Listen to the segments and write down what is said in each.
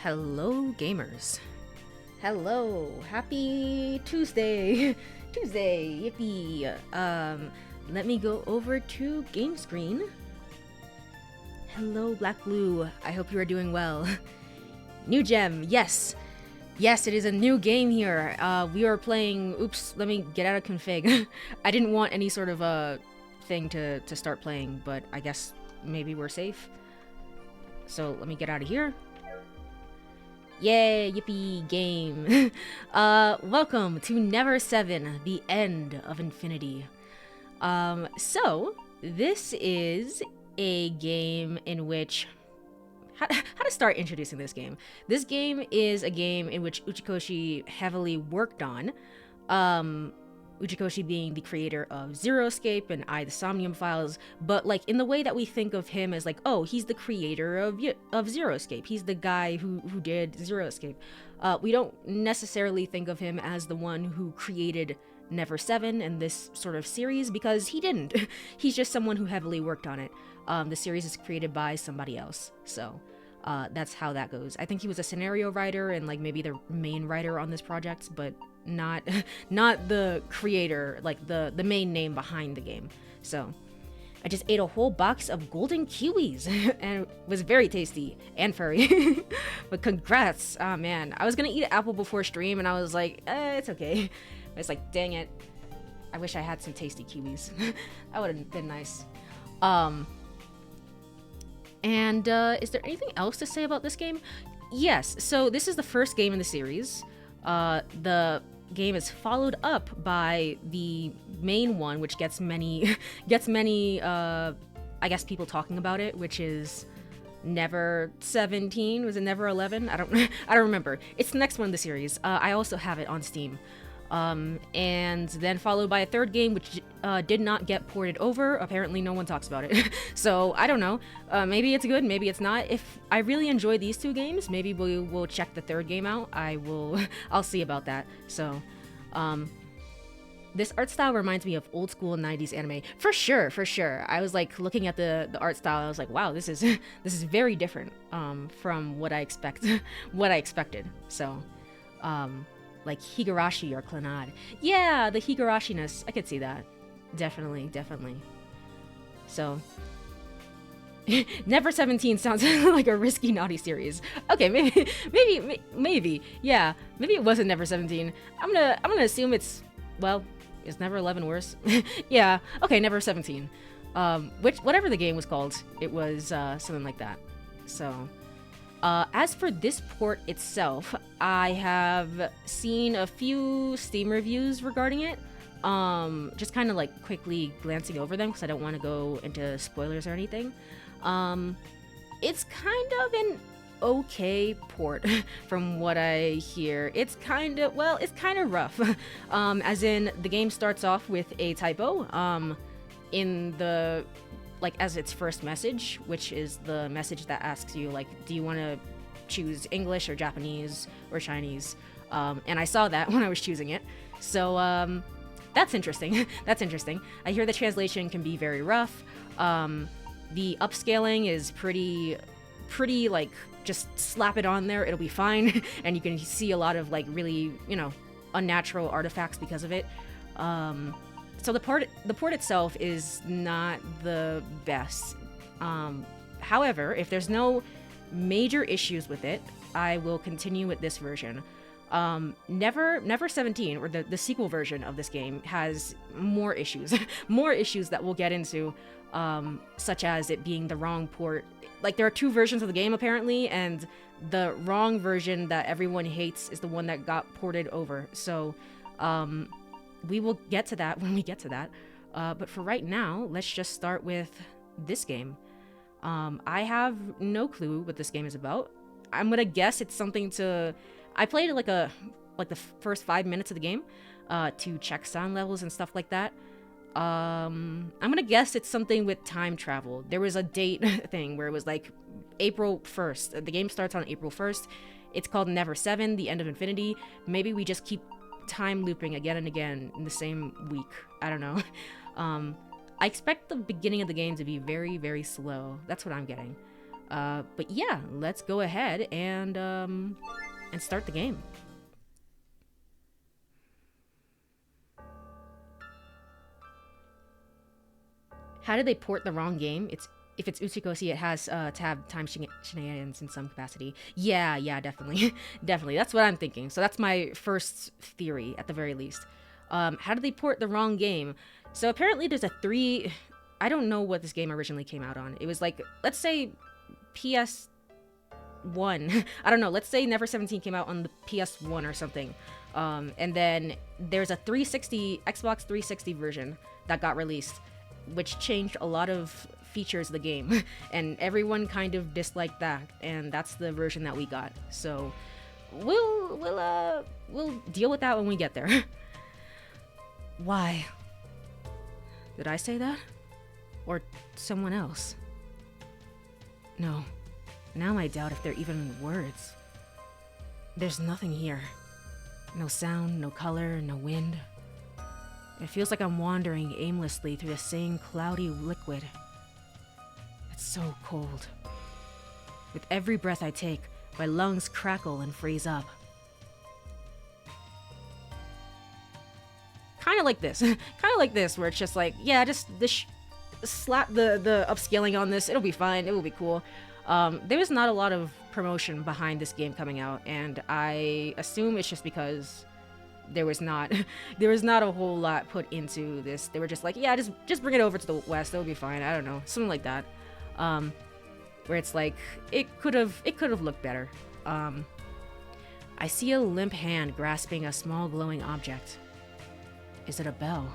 Hello, gamers. Hello, happy Tuesday. Tuesday, yippee. Let me go over to game screen. Hello, Black Blue. I hope you are doing well. New gem, yes. Yes, it is a new game here. We are playing, oops, let me get out of config. I didn't want any sort of thing to start playing, but I guess maybe we're safe. So let me get out of here. Yay, yippee, game. Welcome to Never 7, the end of infinity. So this is a game in which, how to start introducing this game. This game is a game in which Uchikoshi heavily worked on. Uchikoshi being the creator of Zero Escape and I, the Somnium Files, but like in the way that we think of him as like, oh, he's the creator of Zero Escape. He's the guy who did Zero Escape. We don't necessarily think of him as the one who created Never 7 and this sort of series, because he didn't. He's just someone who heavily worked on it. The series is created by somebody else, so that's how that goes. I think he was a scenario writer and like maybe the main writer on this project, but not the creator, like the main name behind the game. So I just ate a whole box of golden kiwis and it was very tasty and furry. But congrats. Oh man, I was gonna eat an apple before stream and I was like, it's okay. I was like, dang it, I wish I had some tasty kiwis. That would have been nice. And is there anything else to say about this game? Yes, so this is the first game in the series. The game is followed up by the main one, which gets many I guess people talking about it, which is Never 17. Was it Never 11? I don't remember. It's the next one in the series. I also have it on Steam. And then followed by a third game which did not get ported over. Apparently no one talks about it. So I don't know, maybe it's good, maybe it's not. If I really enjoy these two games, maybe we will check the third game out. I'll see about that. So this art style reminds me of old school 90s anime for sure. I was like looking at the art style, I was like, wow, this is very different from what I expected. So like Higurashi or Clannad. Yeah, the Higurashiness. I could see that. Definitely. So, Never 17 sounds like a risky naughty series. Okay, maybe. Yeah, maybe it wasn't Never 17. I'm gonna assume it's, well, is Never 11 worse? Yeah. Okay, Never 17. Whatever the game was called, it was something like that. So. As for this port itself, I have seen a few Steam reviews regarding it, just kind of like quickly glancing over them because I don't want to go into spoilers or anything. It's kind of an okay port from what I hear. It's kind of rough, as in the game starts off with a typo, in the, like, as its first message, which is the message that asks you, like, do you want to choose English or Japanese or Chinese? And I saw that when I was choosing it. So that's interesting. I hear the translation can be very rough. The upscaling is pretty like, just slap it on there, it'll be fine. And you can see a lot of like really, unnatural artifacts because of it. So the port itself is not the best. However, if there's no major issues with it, I will continue with this version. Never 17, or the sequel version of this game, has more issues. More issues that we'll get into, such as it being the wrong port. Like, there are two versions of the game apparently, and the wrong version that everyone hates is the one that got ported over. So we will get to that when we get to that. But for right now, let's just start with this game. I have no clue what this game is about. I'm gonna guess it's something to... I played like the first 5 minutes of the game to check sound levels and stuff like that. I'm gonna guess it's something with time travel. There was a date thing where it was like April 1st. The game starts on April 1st. It's called Never 7, the end of infinity. Maybe we just keep time looping again and again in the same week. I don't know. I expect the beginning of the game to be very, very slow. That's what I'm getting. But yeah, let's go ahead and start the game. How did they port the wrong game? If it's Uchikoshi, it has to have time shenanigans in some capacity. Yeah, definitely. Definitely. That's what I'm thinking. So that's my first theory, at the very least. How did they port the wrong game? So apparently there's a 3... I don't know what this game originally came out on. It was like, let's say PS1. I don't know. Let's say Never 17 came out on the PS1 or something. And then there's a Xbox 360 version that got released, which changed a lot of features of the game, and everyone kind of disliked that, and that's the version that we got. So we'll deal with that when we get there. Why? Did I say that? Or someone else? No. Now I doubt if they're even words. There's nothing here. No sound, no color, no wind. It feels like I'm wandering aimlessly through the same cloudy liquid. It's so cold. With every breath I take, my lungs crackle and freeze up. Kind of like this. Where it's just like, yeah, just slap the upscaling on this. It'll be fine. It will be cool. There was not a lot of promotion behind this game coming out, and I assume it's just because there was not a whole lot put into this. They were just like, yeah, just bring it over to the West. It'll be fine. I don't know, something like that. Where it's like it could have looked better. I see a limp hand grasping a small glowing object. Is it a bell?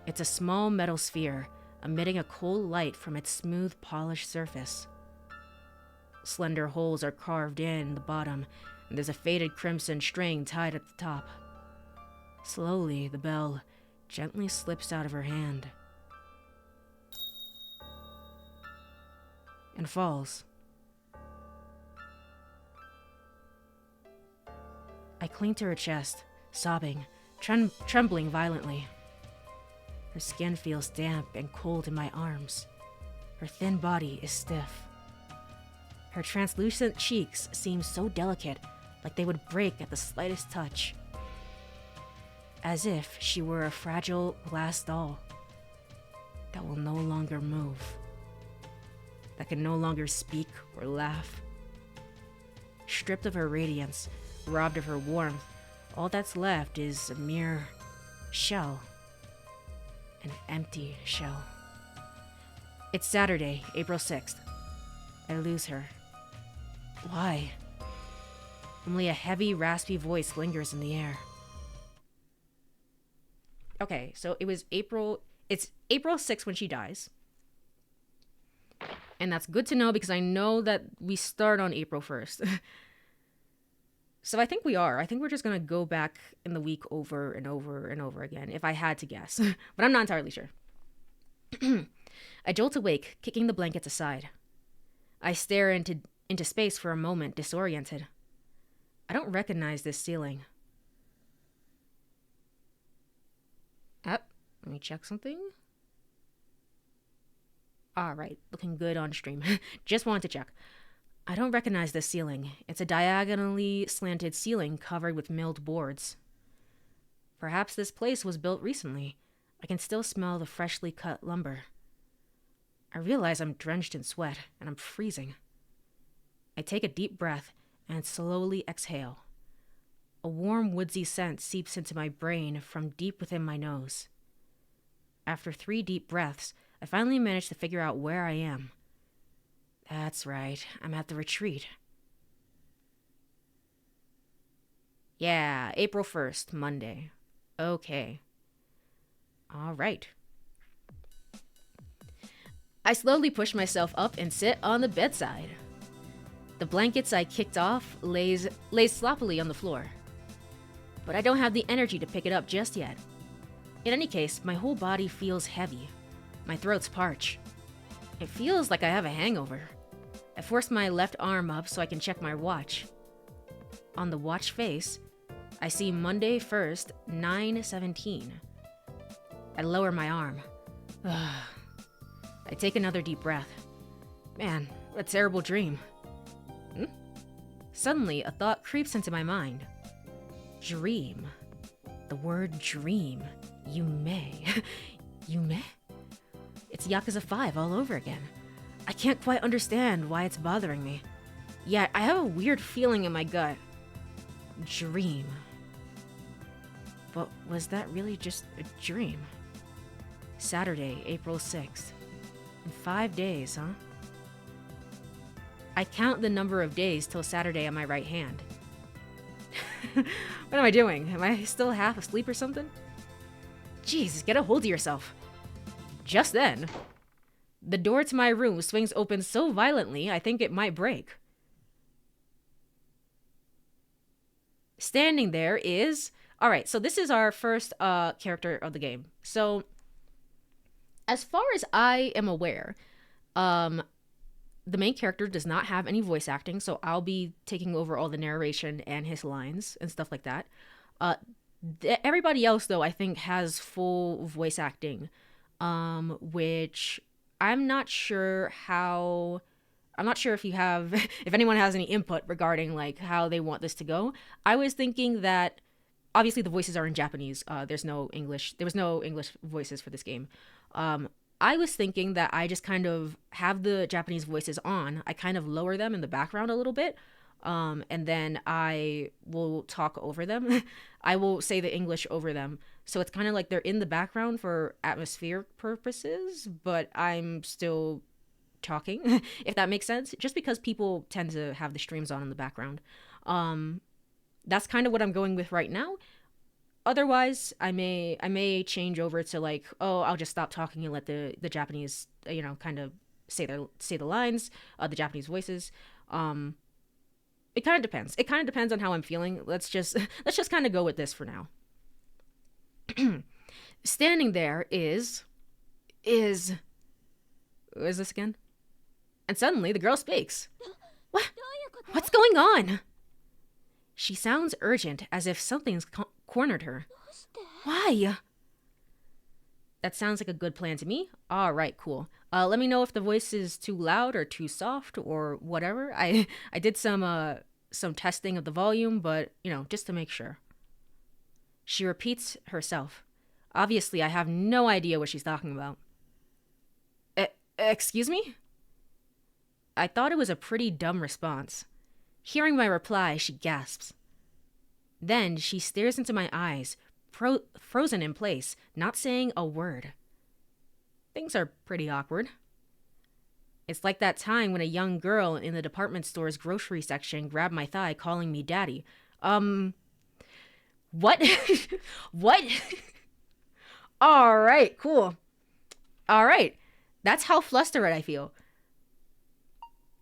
It's a small metal sphere, emitting a cold light from its smooth, polished surface. Slender holes are carved in the bottom, and there's a faded crimson string tied at the top. Slowly, the bell gently slips out of her hand and falls. I cling to her chest, sobbing, trembling violently. Her skin feels damp and cold in my arms. Her thin body is stiff. Her translucent cheeks seem so delicate, like they would break at the slightest touch. As if she were a fragile glass doll that will no longer move, that can no longer speak or laugh. Stripped of her radiance, robbed of her warmth, all that's left is a mere shell. An empty shell. It's Saturday, April 6th. I lose her. Why? Only a heavy, raspy voice lingers in the air. Okay, so it's April 6th when she dies. And that's good to know because I know that we start on April 1st. So I think we're just going to go back in the week over and over and over again, if I had to guess. But I'm not entirely sure. I jolt awake, kicking the blankets aside. I stare into space for a moment, disoriented. I don't recognize this ceiling. Let me check something. Alright, looking good on stream. Just wanted to check. I don't recognize this ceiling. It's a diagonally slanted ceiling covered with milled boards. Perhaps this place was built recently. I can still smell the freshly cut lumber. I realize I'm drenched in sweat, and I'm freezing. I take a deep breath and slowly exhale. A warm, woodsy scent seeps into my brain from deep within my nose. After 3 deep breaths, I finally manage to figure out where I am. That's right, I'm at the retreat. Yeah, April 1st, Monday. Okay. All right. I slowly push myself up and sit on the bedside. The blankets I kicked off lays sloppily on the floor. But I don't have the energy to pick it up just yet. In any case, my whole body feels heavy. My throat's parched. It feels like I have a hangover. I force my left arm up so I can check my watch. On the watch face, I see Monday 1st, 9:17. I lower my arm. I take another deep breath. Man, what a terrible dream. Hmm? Suddenly, a thought creeps into my mind. Dream. The word dream. Yume. Yume? It's Yakuza 5 all over again. I can't quite understand why it's bothering me. Yet, I have a weird feeling in my gut. Dream. But was that really just a dream? Saturday, April 6th. In 5 days, huh? I count the number of days till Saturday on my right hand. What am I doing? Am I still half asleep or something? Jeez, get a hold of yourself. Just then, the door to my room swings open so violently I think it might break. Standing there is... Alright, so this is our first character of the game. So, as far as I am aware, the main character does not have any voice acting, so I'll be taking over all the narration and his lines and stuff like that. Everybody else, though, I think has full voice acting, which I'm not sure how... I'm not sure if you have... if anyone has any input regarding, like, how they want this to go. I was thinking that... Obviously, the voices are in Japanese. There was no English voices for this game. I was thinking that I just kind of have the Japanese voices on. I kind of lower them in the background a little bit. And then I will talk over them. I will say the English over them. So it's kind of like they're in the background for atmospheric purposes, but I'm still talking, if that makes sense. Just because people tend to have the streams on in the background. That's kind of what I'm going with right now. Otherwise, I may change over to like, oh, I'll just stop talking and let the Japanese, kind of say the lines, the Japanese voices. It kind of depends. It kind of depends on how I'm feeling. Let's just kind of go with this for now. Standing there is who is this again? And suddenly the girl speaks. What's going on? She sounds urgent, as if something's cornered her. Why? That sounds like a good plan to me. All right, cool. Let me know if the voice is too loud or too soft or whatever. I did some testing of the volume, but, just to make sure. She repeats herself. Obviously, I have no idea what she's talking about. Excuse me? I thought it was a pretty dumb response. Hearing my reply, she gasps. Then she stares into my eyes, frozen in place, not saying a word. Things are pretty awkward. It's like that time when a young girl in the department store's grocery section grabbed my thigh, calling me daddy. What? What? All right, cool. All right. That's how flustered I feel.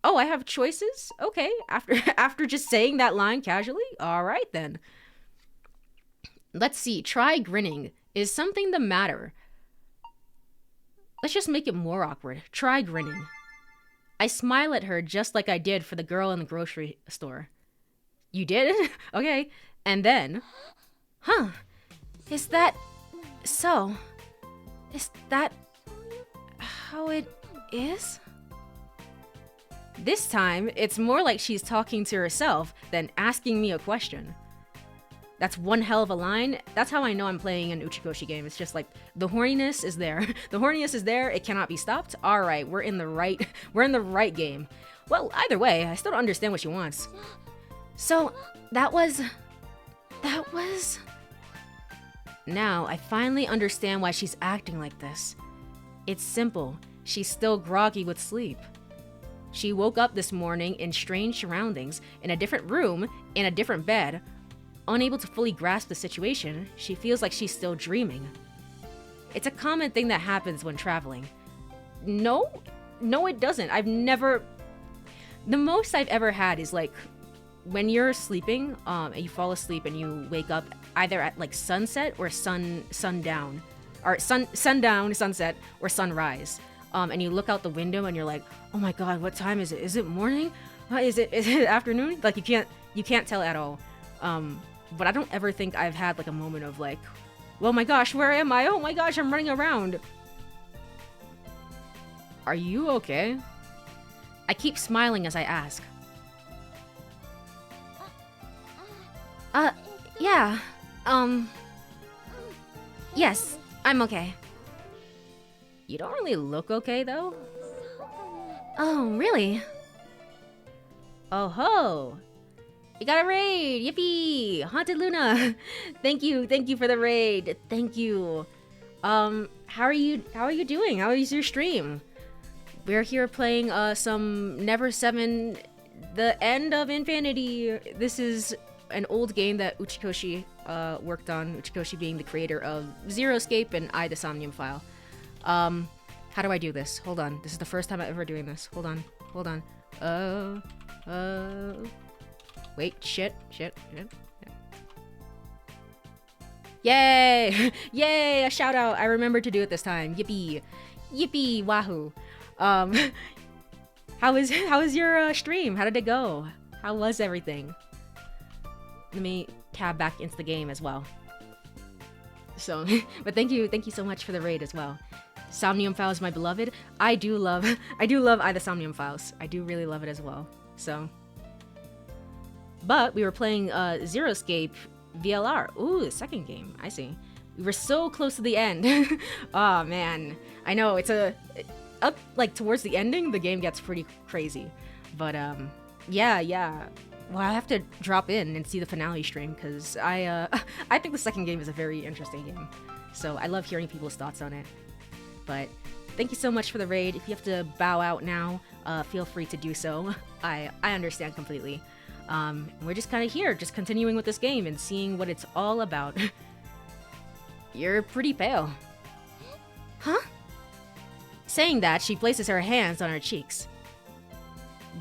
Oh, I have choices? Okay, after just saying that line casually? All right, then. Let's see, try grinning. Is something the matter? Let's just make it more awkward. Try grinning. I smile at her just like I did for the girl in the grocery store. You did? Okay. And then... Huh. Is that... So... Is that... how it is? This time, it's more like she's talking to herself than asking me a question. That's one hell of a line. That's how I know I'm playing an Uchikoshi game. It's just like, the horniness is there. The horniness is there. It cannot be stopped. All right, we're in the right game. Well, either way, I still don't understand what she wants. So, that was... Now, I finally understand why she's acting like this. It's simple. She's still groggy with sleep. She woke up this morning in strange surroundings, in a different room, in a different bed. Unable to fully grasp the situation, she feels like she's still dreaming. It's a common thing that happens when traveling. No, it doesn't. The most I've ever had is like, when you're sleeping, and you fall asleep and you wake up either at like sunset or sundown. Or sundown, sunset, or sunrise. And you look out the window and you're like, oh my god, what time is it? Is it morning? Is it afternoon? Like you can't tell at all. But I don't ever think I've had like a moment of like, well my gosh, where am I? Oh my gosh, I'm running around. Are you okay? I keep smiling as I ask. Yeah. Yes, I'm okay. You don't really look okay, though. Oh, really? Oh ho! You got a raid! Yippee! Haunted Luna! Thank you for the raid. Thank you. How are you doing? How is your stream? We're here playing some Never 7, The End of Infinity. This is an old game that Uchikoshi worked on, Uchikoshi being the creator of Zero Escape and I, the Somnium File. How do I do this? Hold on. This is the first time I'm ever doing this. Hold on. Wait, shit. Yay! Yay, a shout out. I remembered to do it this time. Yippee, wahoo. How was your stream? How did it go? How was everything? Let me tab back into the game as well. So, but thank you so much for the raid as well. Somnium Files, my beloved. I do love I, the Somnium Files. I do really love it as well. So, but we were playing Zero Escape VLR. Ooh, the second game. I see. We were so close to the end. Oh man, I know it's up like towards the ending. The game gets pretty crazy, but yeah. Well, I have to drop in and see the finale stream because I think the second game is a very interesting game. So I love hearing people's thoughts on it. But thank you so much for the raid. If you have to bow out now, feel free to do so. I understand completely. We're just kind of here, just continuing with this game and seeing what it's all about. You're pretty pale. Huh? Saying that, she places her hands on her cheeks.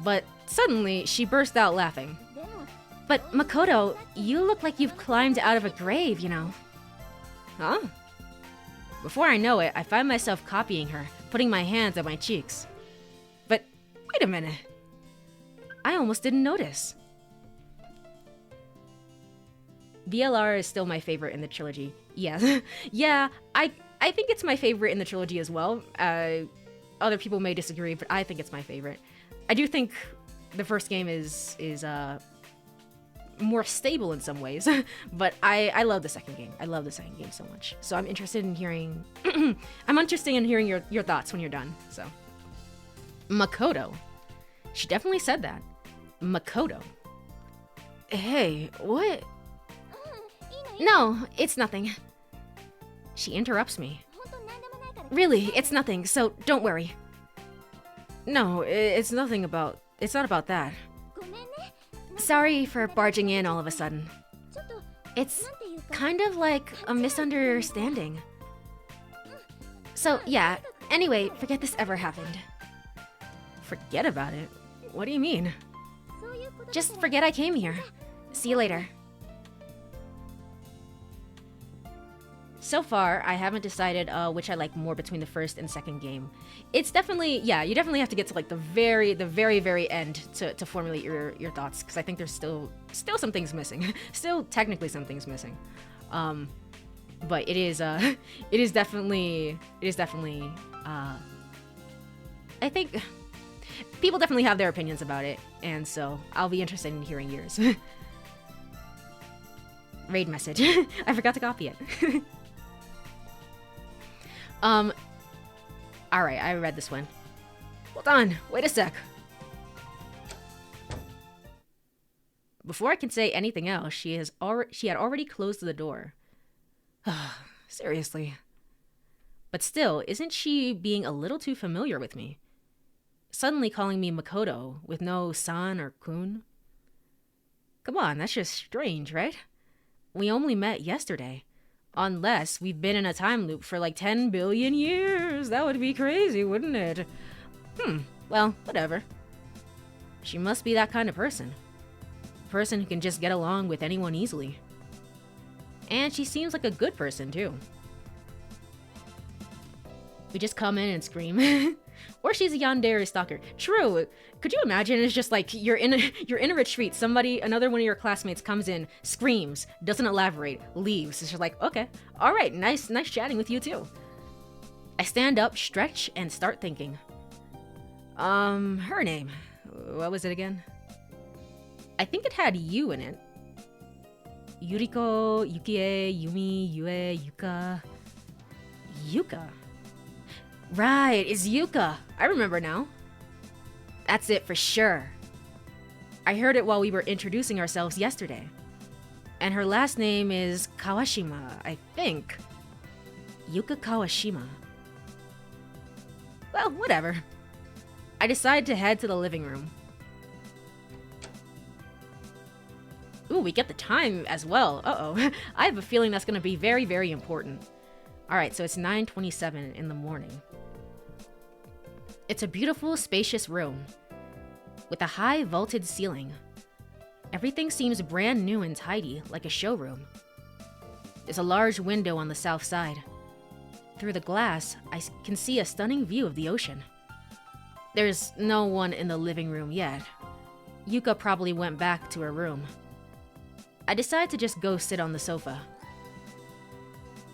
But suddenly, she burst out laughing. But Makoto, you look like you've climbed out of a grave, you know. Huh? Before I know it, I find myself copying her, putting my hands on my cheeks. But wait a minute. I almost didn't notice. VLR is still my favorite in the trilogy. Yeah, yeah, I think it's my favorite in the trilogy as well. Other people may disagree, but I think it's my favorite. I do think the first game is more stable in some ways, but I love the second game. I love the second game so much. So I'm interested in hearing your thoughts when you're done. So Makoto. She definitely said that. Makoto. Hey, what? No, it's nothing. She interrupts me. Really, it's nothing, so don't worry. No, it's not about that. Sorry for barging in all of a sudden. It's kind of like a misunderstanding. So, yeah, anyway, forget this ever happened. Forget about it? What do you mean? Just forget I came here. See you later. So far, I haven't decided which I like more between the first and second game. It's definitely, yeah, you definitely have to get to like the very end to formulate your thoughts, because I think there's still some things missing. Still technically some things missing. But it is definitely I think people definitely have their opinions about it, and so I'll be interested in hearing yours. Raid message. I forgot to copy it. Alright, I read this one. Hold on, wait a sec. Before I can say anything else, she had already closed the door. Seriously. But still, isn't she being a little too familiar with me? Suddenly calling me Makoto with no san or kun? Come on, that's just strange, right? We only met yesterday. Unless we've been in a time loop for like 10 billion years. That would be crazy, wouldn't it? Well, whatever. She must be that kind of person. A person who can just get along with anyone easily. And she seems like a good person, too. We just come in and scream. Or she's a yandere stalker. True. Could you imagine it's just like you're in a retreat, another one of your classmates comes in, screams, doesn't elaborate, leaves. It's just like, okay, all right, nice chatting with you too. I stand up, stretch, and start thinking. Her name. What was it again? I think it had U in it. Yuriko, Yukie, Yumi, Yue, Yuka. Yuka? Right, it's Yuka. I remember now. That's it for sure. I heard it while we were introducing ourselves yesterday. And her last name is Kawashima, I think. Yuka Kawashima. Well, whatever. I decided to head to the living room. Ooh, we get the time as well. Uh-oh. I have a feeling that's going to be very, very important. Alright, so it's 9:27 in the morning. It's a beautiful, spacious room with a high vaulted ceiling. Everything seems brand new and tidy, like a showroom. There's a large window on the south side. Through the glass, I can see a stunning view of the ocean. There's no one in the living room yet. Yuka probably went back to her room. I decide to just go sit on the sofa.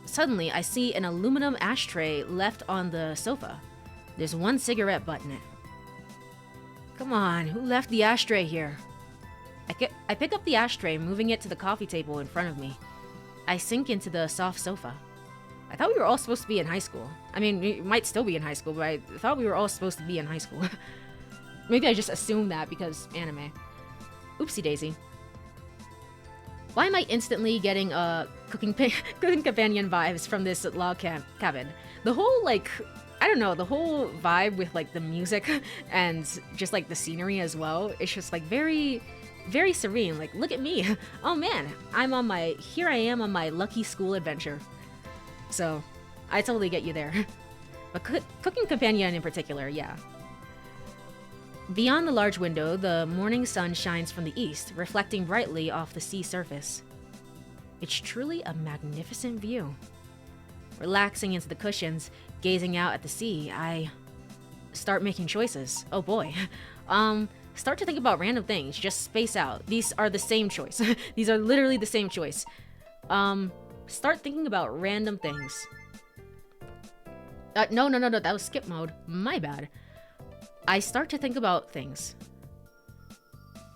Suddenly, I see an aluminum ashtray left on the sofa. There's one cigarette butt in it. Come on, who left the ashtray here? I pick up the ashtray, moving it to the coffee table in front of me. I sink into the soft sofa. I thought we were all supposed to be in high school. I mean, we might still be in high school, but I thought we were all supposed to be in high school. Maybe I just assumed that because anime. Oopsie daisy. Why am I instantly getting cooking companion vibes from this log cabin? The whole, like, I don't know, the whole vibe with, like, the music and just, like, the scenery as well. It's just, like, very, very serene. Like, look at me. Oh, man. Here I am on my lucky school adventure. So, I totally get you there. But cooking companion in particular, yeah. Beyond the large window, the morning sun shines from the east, reflecting brightly off the sea surface. It's truly a magnificent view. Relaxing into the cushions, gazing out at the sea, I start making choices. Oh boy. Start to think about random things, just space out. These are the same choice. These are literally the same choice. Start thinking about random things. No, that was skip mode. My bad. I start to think about things.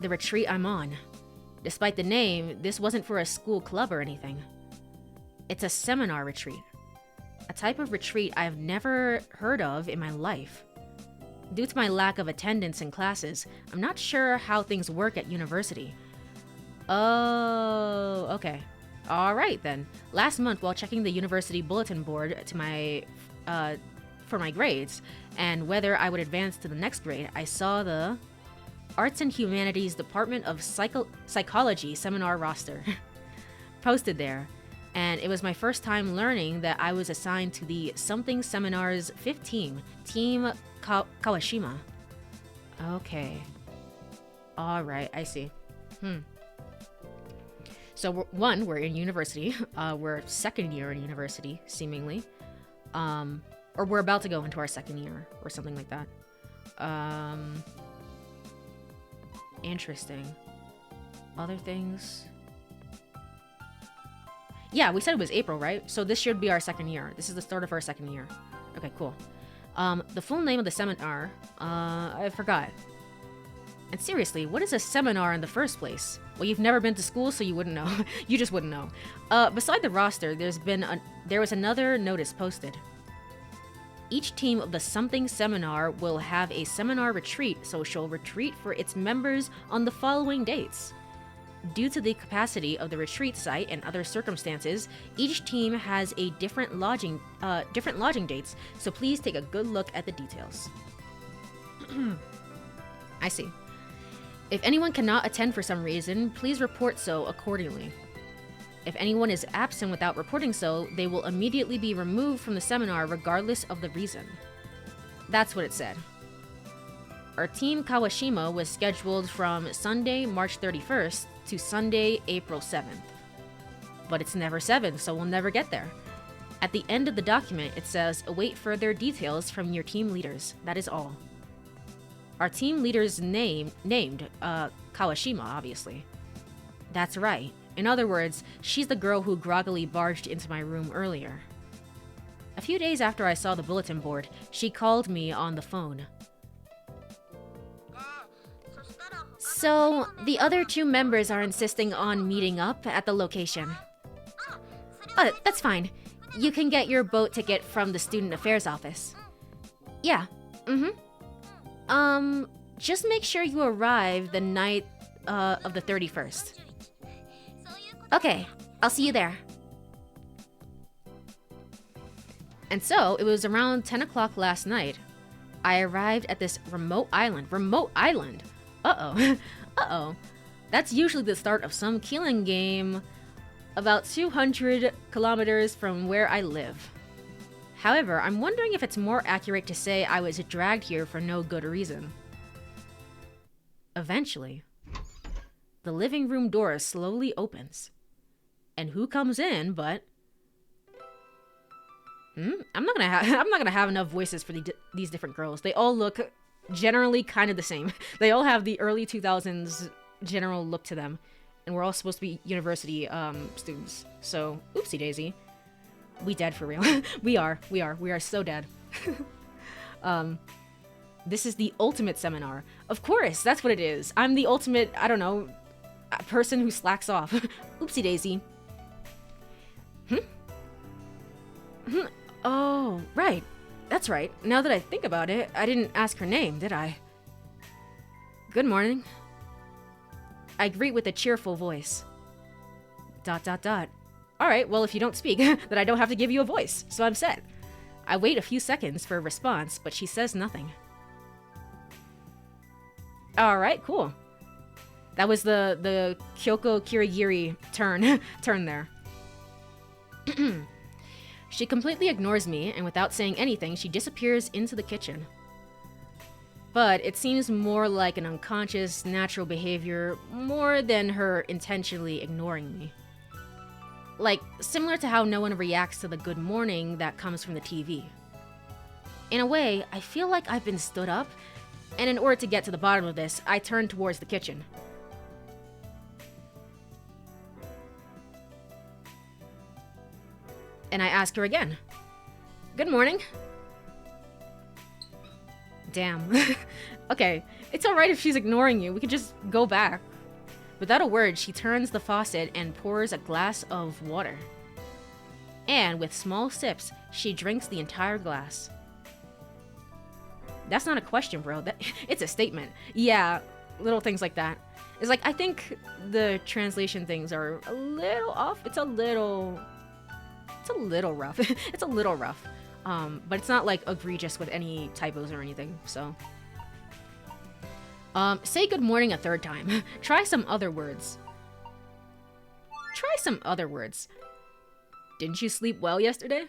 The retreat I'm on. Despite the name, this wasn't for a school club or anything. It's a seminar retreat. A type of retreat I've never heard of in my life. Due to my lack of attendance in classes, I'm not sure how things work at university. Oh, okay. Alright then. Last month, while checking the university bulletin board for my grades, and whether I would advance to the next grade, I saw the Arts and Humanities Department of Psychology seminar roster posted there, and it was my first time learning that I was assigned to the Something Seminars 5th team, Team Kawashima. Okay. Alright, I see. So, we're in university. We're second year in university, seemingly. Or we're about to go into our second year, or something like that. Interesting. Other things? Yeah, we said it was April, right? So this should be our second year. This is the start of our second year. Okay, cool. The full name of the seminar, I forgot. And seriously, what is a seminar in the first place? Well, you've never been to school, so you wouldn't know. You just wouldn't know. Beside the roster, there was another notice posted. Each team of the Something Seminar will have a seminar retreat social retreat for its members on the following dates. Due to the capacity of the retreat site and other circumstances, each team has a different lodging dates, so please take a good look at the details. I see. If anyone cannot attend for some reason, please report so accordingly. If anyone is absent without reporting so, they will immediately be removed from the seminar regardless of the reason. That's what it said. Our Team Kawashima was scheduled from Sunday, March 31st to Sunday, April 7th. But it's never 7, so we'll never get there. At the end of the document, it says, await further details from your team leaders. That is all. Our team leader's named Kawashima, obviously. That's right. In other words, she's the girl who groggily barged into my room earlier. A few days after I saw the bulletin board, she called me on the phone. So, the other two members are insisting on meeting up at the location. That's fine. You can get your boat ticket from the Student Affairs office. Yeah, just make sure you arrive the night of the 31st. Okay, I'll see you there. And so, it was around 10 o'clock last night. I arrived at this remote island. Remote island? Uh-oh. Uh-oh. That's usually the start of some killing game about 200 kilometers from where I live. However, I'm wondering if it's more accurate to say I was dragged here for no good reason. Eventually, the living room door slowly opens. And who comes in but... I'm not gonna have enough voices for these different girls. They all look generally kind of the same. They all have the early 2000s general look to them. And we're all supposed to be university students. So, oopsie daisy. We dead for real. We are so dead. This is the ultimate seminar. Of course, that's what it is. I'm the ultimate, I don't know, person who slacks off. Oopsie daisy. Oh, right. That's right. Now that I think about it, I didn't ask her name, did I? Good morning. I greet with a cheerful voice. ... Alright, well, if you don't speak, then I don't have to give you a voice, so I'm set. I wait a few seconds for a response, but she says nothing. Alright, cool. That was the Kyoko Kirigiri turn there. She completely ignores me, and without saying anything, she disappears into the kitchen. But it seems more like an unconscious, natural behavior more than her intentionally ignoring me. Like, similar to how no one reacts to the good morning that comes from the TV. In a way, I feel like I've been stood up, and in order to get to the bottom of this, I turn towards the kitchen. And I ask her again. Good morning. Damn. Okay, it's alright if she's ignoring you. We could just go back. Without a word, she turns the faucet and pours a glass of water. And with small sips, she drinks the entire glass. That's not a question, bro. It's a statement. Yeah, little things like that. It's like, I think the translation things are a little off. It's a little rough. It's a little rough. But it's not like egregious with any typos or anything, so. Say good morning a third time. Try some other words. Didn't you sleep well yesterday?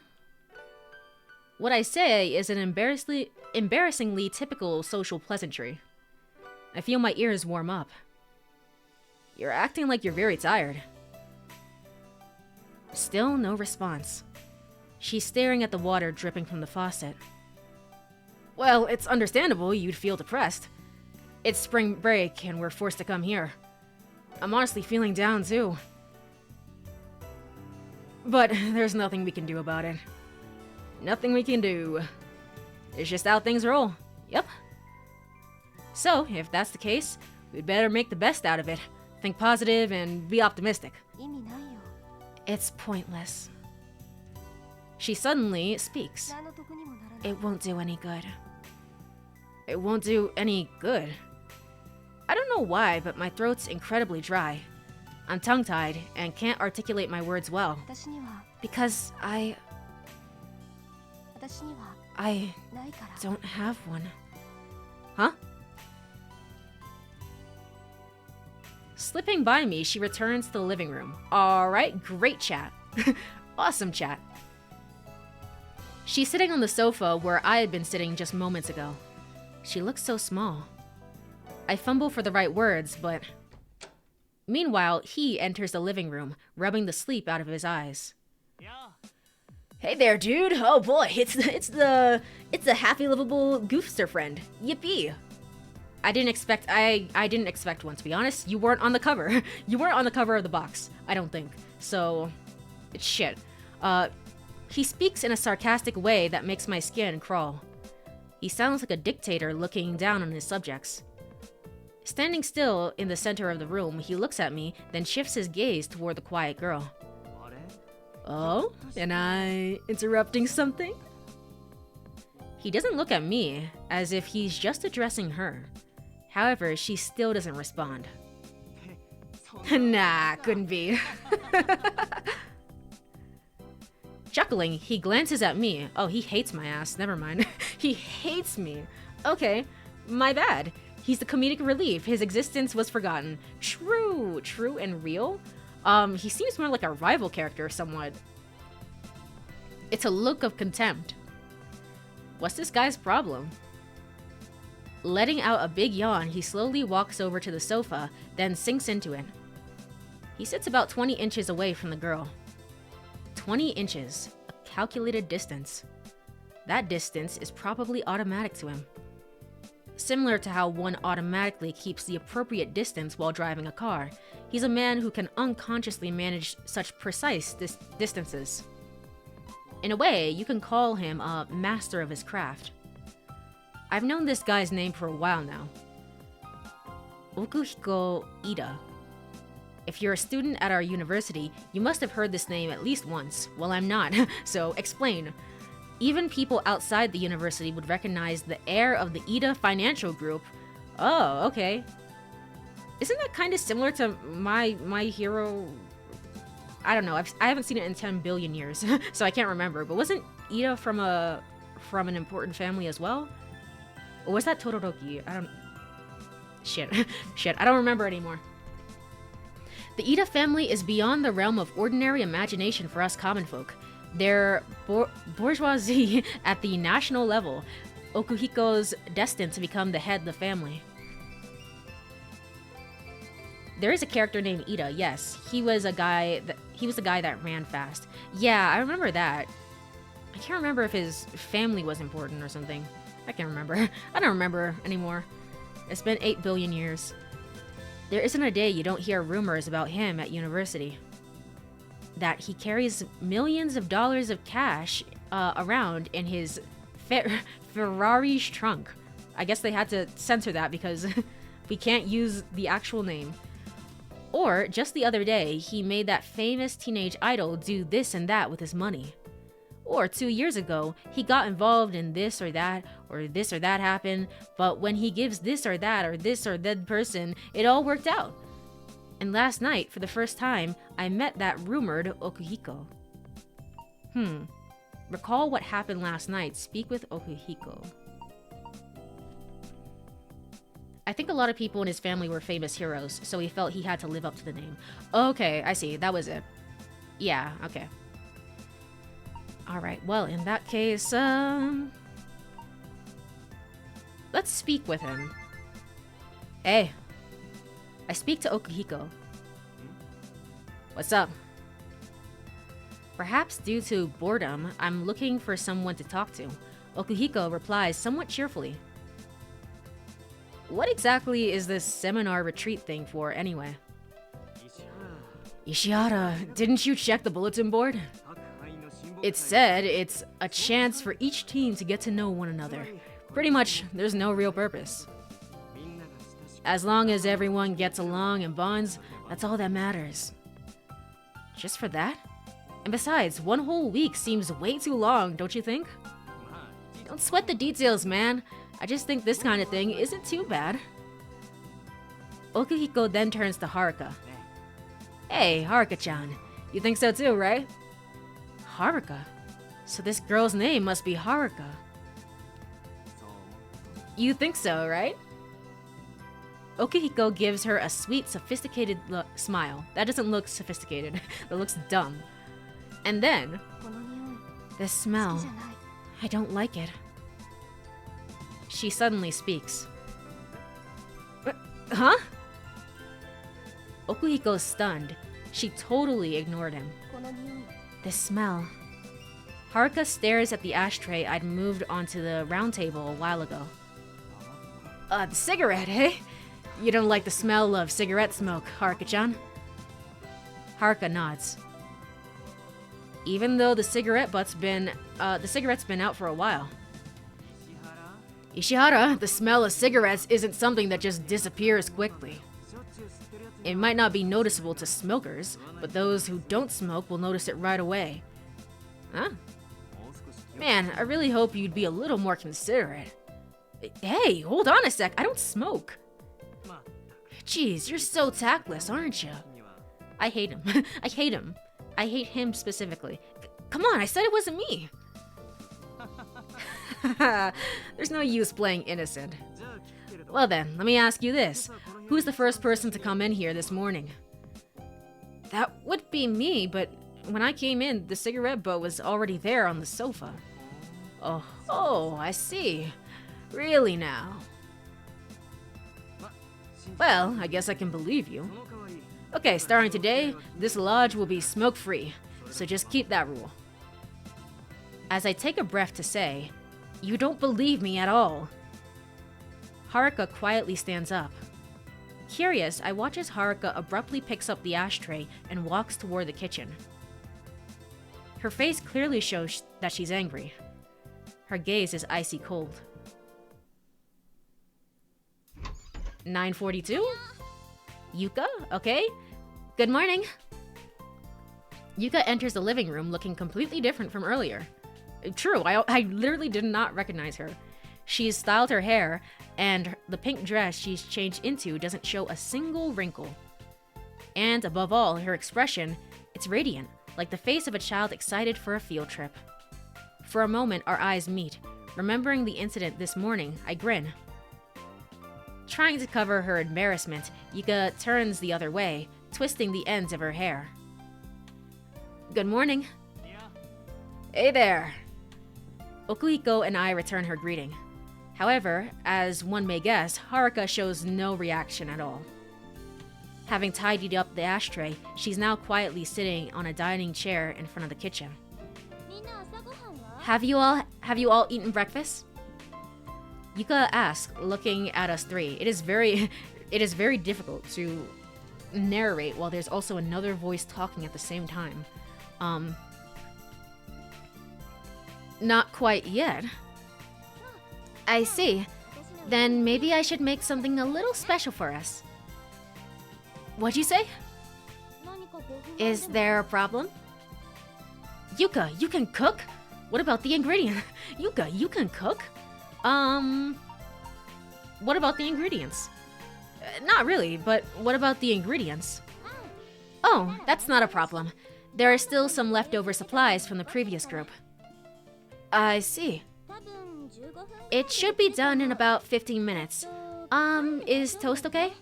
What I say is an embarrassingly typical social pleasantry. I feel my ears warm up. You're acting like you're very tired. Still no response. She's staring at the water dripping from the faucet. Well, it's understandable you'd feel depressed. It's spring break and we're forced to come here. I'm honestly feeling down too. But there's nothing we can do about it. Nothing we can do. It's just how things roll. Yep. So, if that's the case, we'd better make the best out of it. Think positive and be optimistic. It's pointless. She suddenly speaks. It won't do any good. It won't do any good. I don't know why, but my throat's incredibly dry. I'm tongue-tied and can't articulate my words well. Because I don't have one. Huh? Slipping by me, she returns to the living room. Alright, great chat. Awesome chat. She's sitting on the sofa where I had been sitting just moments ago. She looks so small. I fumble for the right words, but... Meanwhile, he enters the living room, rubbing the sleep out of his eyes. Hey there, dude. Oh boy, it's the happy, livable goofster friend. Yippee! I didn't expect one, to be honest. You weren't on the cover. You weren't on the cover of the box, I don't think. So, it's shit. He speaks in a sarcastic way that makes my skin crawl. He sounds like a dictator looking down on his subjects. Standing still in the center of the room, he looks at me, then shifts his gaze toward the quiet girl. Oh? Am I interrupting something? He doesn't look at me, as if he's just addressing her. However, she still doesn't respond. Nah, couldn't be. Chuckling, he glances at me. Oh, he hates my ass. Never mind. He hates me. Okay, my bad. He's the comedic relief. His existence was forgotten. True and real? He seems more like a rival character somewhat. It's a look of contempt. What's this guy's problem? Letting out a big yawn, he slowly walks over to the sofa, then sinks into it. He sits about 20 inches away from the girl. 20 inches, a calculated distance. That distance is probably automatic to him. Similar to how one automatically keeps the appropriate distance while driving a car, he's a man who can unconsciously manage such precise distances. In a way, you can call him a master of his craft. I've known this guy's name for a while now. Okuhiko Ida. If you're a student at our university, you must have heard this name at least once. Well, I'm not, so explain. Even people outside the university would recognize the heir of the Ida Financial Group. Oh, okay. Isn't that kind of similar to my hero? I don't know. I haven't seen it in 10 billion years, so I can't remember. But wasn't Ida from an important family as well? Or was that Todoroki? I don't... Shit. I don't remember anymore. The Ida family is beyond the realm of ordinary imagination for us common folk. They're bourgeoisie at the national level. Okuhiko's destined to become the head of the family. There is a character named Ida, yes. He was the guy that ran fast. Yeah, I remember that. I can't remember if his family was important or something. I can't remember. I don't remember anymore. It's been 8 billion years. There isn't a day you don't hear rumors about him at university. That he carries millions of dollars of cash around in his Ferrari's trunk. I guess they had to censor that because we can't use the actual name. Or, just the other day, he made that famous teenage idol do this and that with his money. Or 2 years ago, he got involved in this or that happened, but when he gives this or that or this or that person, it all worked out. And last night, for the first time, I met that rumored Okuhiko. Recall what happened last night. Speak with Okuhiko. I think a lot of people in his family were famous heroes, so he felt he had to live up to the name. Okay, I see. That was it. Yeah, okay. Alright, well, in that case, let's speak with him. Hey. I speak to Okuhiko. What's up? Perhaps due to boredom, I'm looking for someone to talk to. Okuhiko replies somewhat cheerfully. What exactly is this seminar retreat thing for, anyway? Ishihara, didn't you check the bulletin board? It said it's a chance for each team to get to know one another. Pretty much, there's no real purpose. As long as everyone gets along and bonds, that's all that matters. Just for that? And besides, 1 whole week seems way too long, don't you think? Don't sweat the details, man. I just think this kind of thing isn't too bad. Okuhiko then turns to Haruka. Hey, Haruka-chan. You think so too, right? Haruka? So this girl's name must be Haruka. You think so, right? Okuhiko gives her a sweet, sophisticated smile. That doesn't look sophisticated. That looks dumb. And then... this smell. I don't like it. She suddenly speaks. Huh? Okuhiko's stunned. She totally ignored him. This smell. Haruka stares at the ashtray I'd moved onto the round table a while ago. The cigarette, eh? You don't like the smell of cigarette smoke, Haruka-chan? Haruka nods. Even though the cigarette's been out for a while. Ishihara, the smell of cigarettes isn't something that just disappears quickly. It might not be noticeable to smokers, but those who don't smoke will notice it right away. Huh? Man, I really hope you'd be a little more considerate. Hey, hold on a sec, I don't smoke. Jeez, you're so tactless, aren't you? I hate him. I hate him. I hate him specifically. Come on, I said it wasn't me. There's no use playing innocent. Well then, let me ask you this. Who's the first person to come in here this morning? That would be me, but when I came in, the cigarette butt was already there on the sofa. Oh, I see. Really now? Well, I guess I can believe you. Okay, starting today, this lodge will be smoke-free, so just keep that rule. As I take a breath to say, you don't believe me at all. Haruka quietly stands up. Curious, I watch as Haruka abruptly picks up the ashtray and walks toward the kitchen. Her face clearly shows that she's angry. Her gaze is icy cold. 9:42? Yuka, okay? Good morning. Yuka enters the living room looking completely different from earlier. True, I literally did not recognize her. She's styled her hair, and the pink dress she's changed into doesn't show a single wrinkle. And above all, her expression, it's radiant, like the face of a child excited for a field trip. For a moment, our eyes meet. Remembering the incident this morning, I grin. Trying to cover her embarrassment, Yuka turns the other way, twisting the ends of her hair. Good morning. Hey there. Okuhiko and I return her greeting. However, as one may guess, Haruka shows no reaction at all. Having tidied up the ashtray, she's now quietly sitting on a dining chair in front of the kitchen. Have you all eaten breakfast? Yuka asks, looking at us three. It is very difficult to narrate while there's also another voice talking at the same time. Not quite yet. I see. Then maybe I should make something a little special for us. What'd you say? Is there a problem? Yuka, you can cook? What about the ingredient? Yuka, you can cook? What about the ingredients? Not really, but what about the ingredients? Oh, that's not a problem. There are still some leftover supplies from the previous group. I see. It should be done in about 15 minutes. Is toast okay?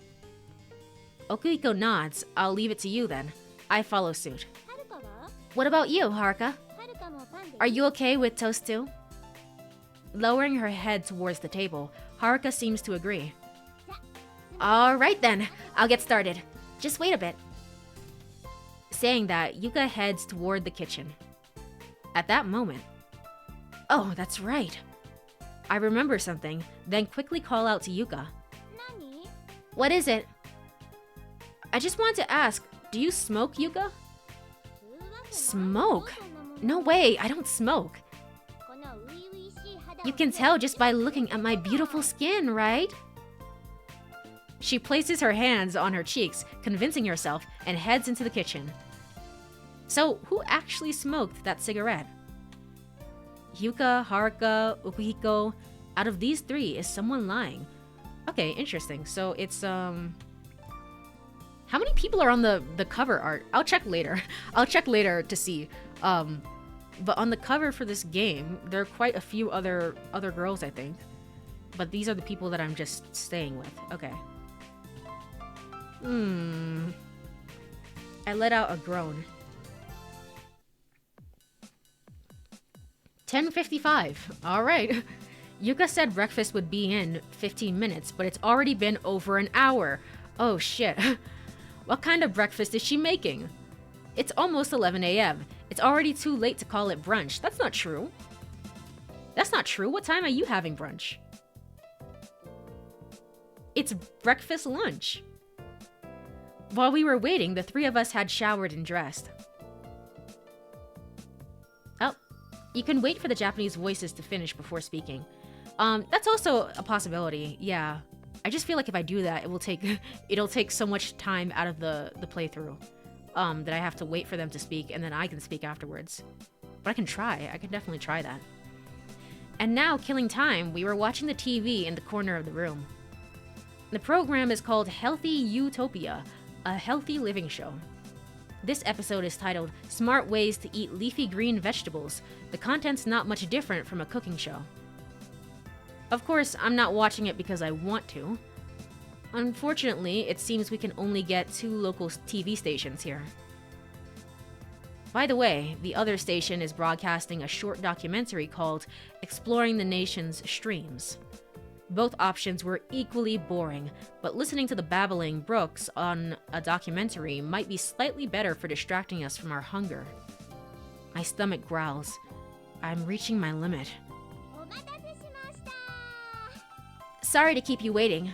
Okuhiko nods. I'll leave it to you then. I follow suit. What about you, Haruka? Are you okay with toast too? Lowering her head towards the table, Haruka seems to agree. Alright then, I'll get started. Just wait a bit. Saying that, Yuka heads toward the kitchen. At that moment, oh, that's right. I remember something, then quickly call out to Yuka. What is it? I just wanted to ask, do you smoke, Yuka? Smoke? No way, I don't smoke. You can tell just by looking at my beautiful skin, right? She places her hands on her cheeks, convincing herself, and heads into the kitchen. So, who actually smoked that cigarette? Yuka, Haruka, Okuhiko. Out of these three, is someone lying? Okay, interesting. So it's, how many people are on the cover art? I'll check later. I'll check later to see. But on the cover for this game, there are quite a few other girls, I think. But these are the people that I'm just staying with. Okay. I let out a groan. 10:55. Alright. Yuka said breakfast would be in 15 minutes, but it's already been over an hour. Oh shit. What kind of breakfast is she making? It's almost 11 a.m. It's already too late to call it brunch. That's not true. That's not true. What time are you having brunch? It's breakfast lunch. While we were waiting, the three of us had showered and dressed. Oh, you can wait for the Japanese voices to finish before speaking. That's also a possibility. Yeah. I just feel like if I do that, it'll take so much time out of the playthrough. That I have to wait for them to speak and then I can speak afterwards. But I can try. I can definitely try that. And now, killing time, we were watching the TV in the corner of the room. The program is called Healthy Utopia, a healthy living show. This episode is titled Smart Ways to Eat Leafy Green Vegetables. The content's not much different from a cooking show. Of course, I'm not watching it because I want to. Unfortunately, it seems we can only get 2 local TV stations here. By the way, the other station is broadcasting a short documentary called Exploring the Nation's Streams. Both options were equally boring, but listening to the babbling Brooks on a documentary might be slightly better for distracting us from our hunger. My stomach growls. I'm reaching my limit. Sorry to keep you waiting.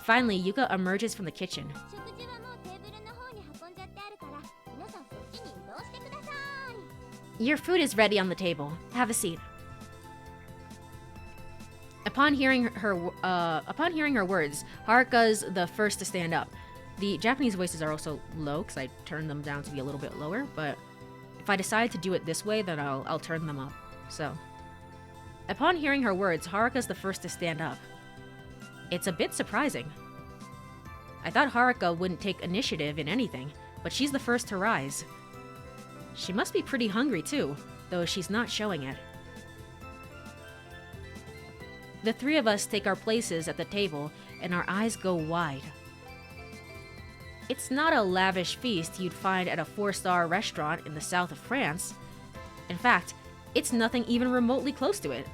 Finally, Yuka emerges from the kitchen. Your food is ready on the table. Have a seat. Upon hearing her words, Haruka's the first to stand up. The Japanese voices are also low because I turned them down to be a little bit lower, but if I decide to do it this way, then I'll turn them up. So, upon hearing her words, Haruka's the first to stand up. It's a bit surprising. I thought Haruka wouldn't take initiative in anything, but she's the first to rise. She must be pretty hungry too, though she's not showing it. The 3 of us take our places at the table, and our eyes go wide. It's not a lavish feast you'd find at a 4-star restaurant in the south of France. In fact, it's nothing even remotely close to it.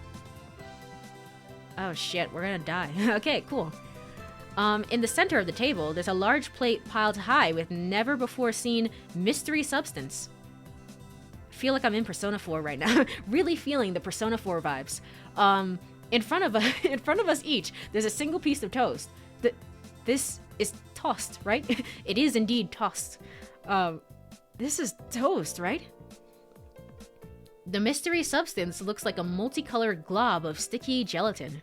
Oh shit, we're gonna die. Okay, cool. In the center of the table, there's a large plate piled high with never-before-seen mystery substance. Feel like I'm in Persona 4 right now. Really feeling the Persona 4 vibes. In front of us each, there's a single piece of toast. This is toast, right? It is indeed toast. This is toast, right? The mystery substance looks like a multicolored glob of sticky gelatin.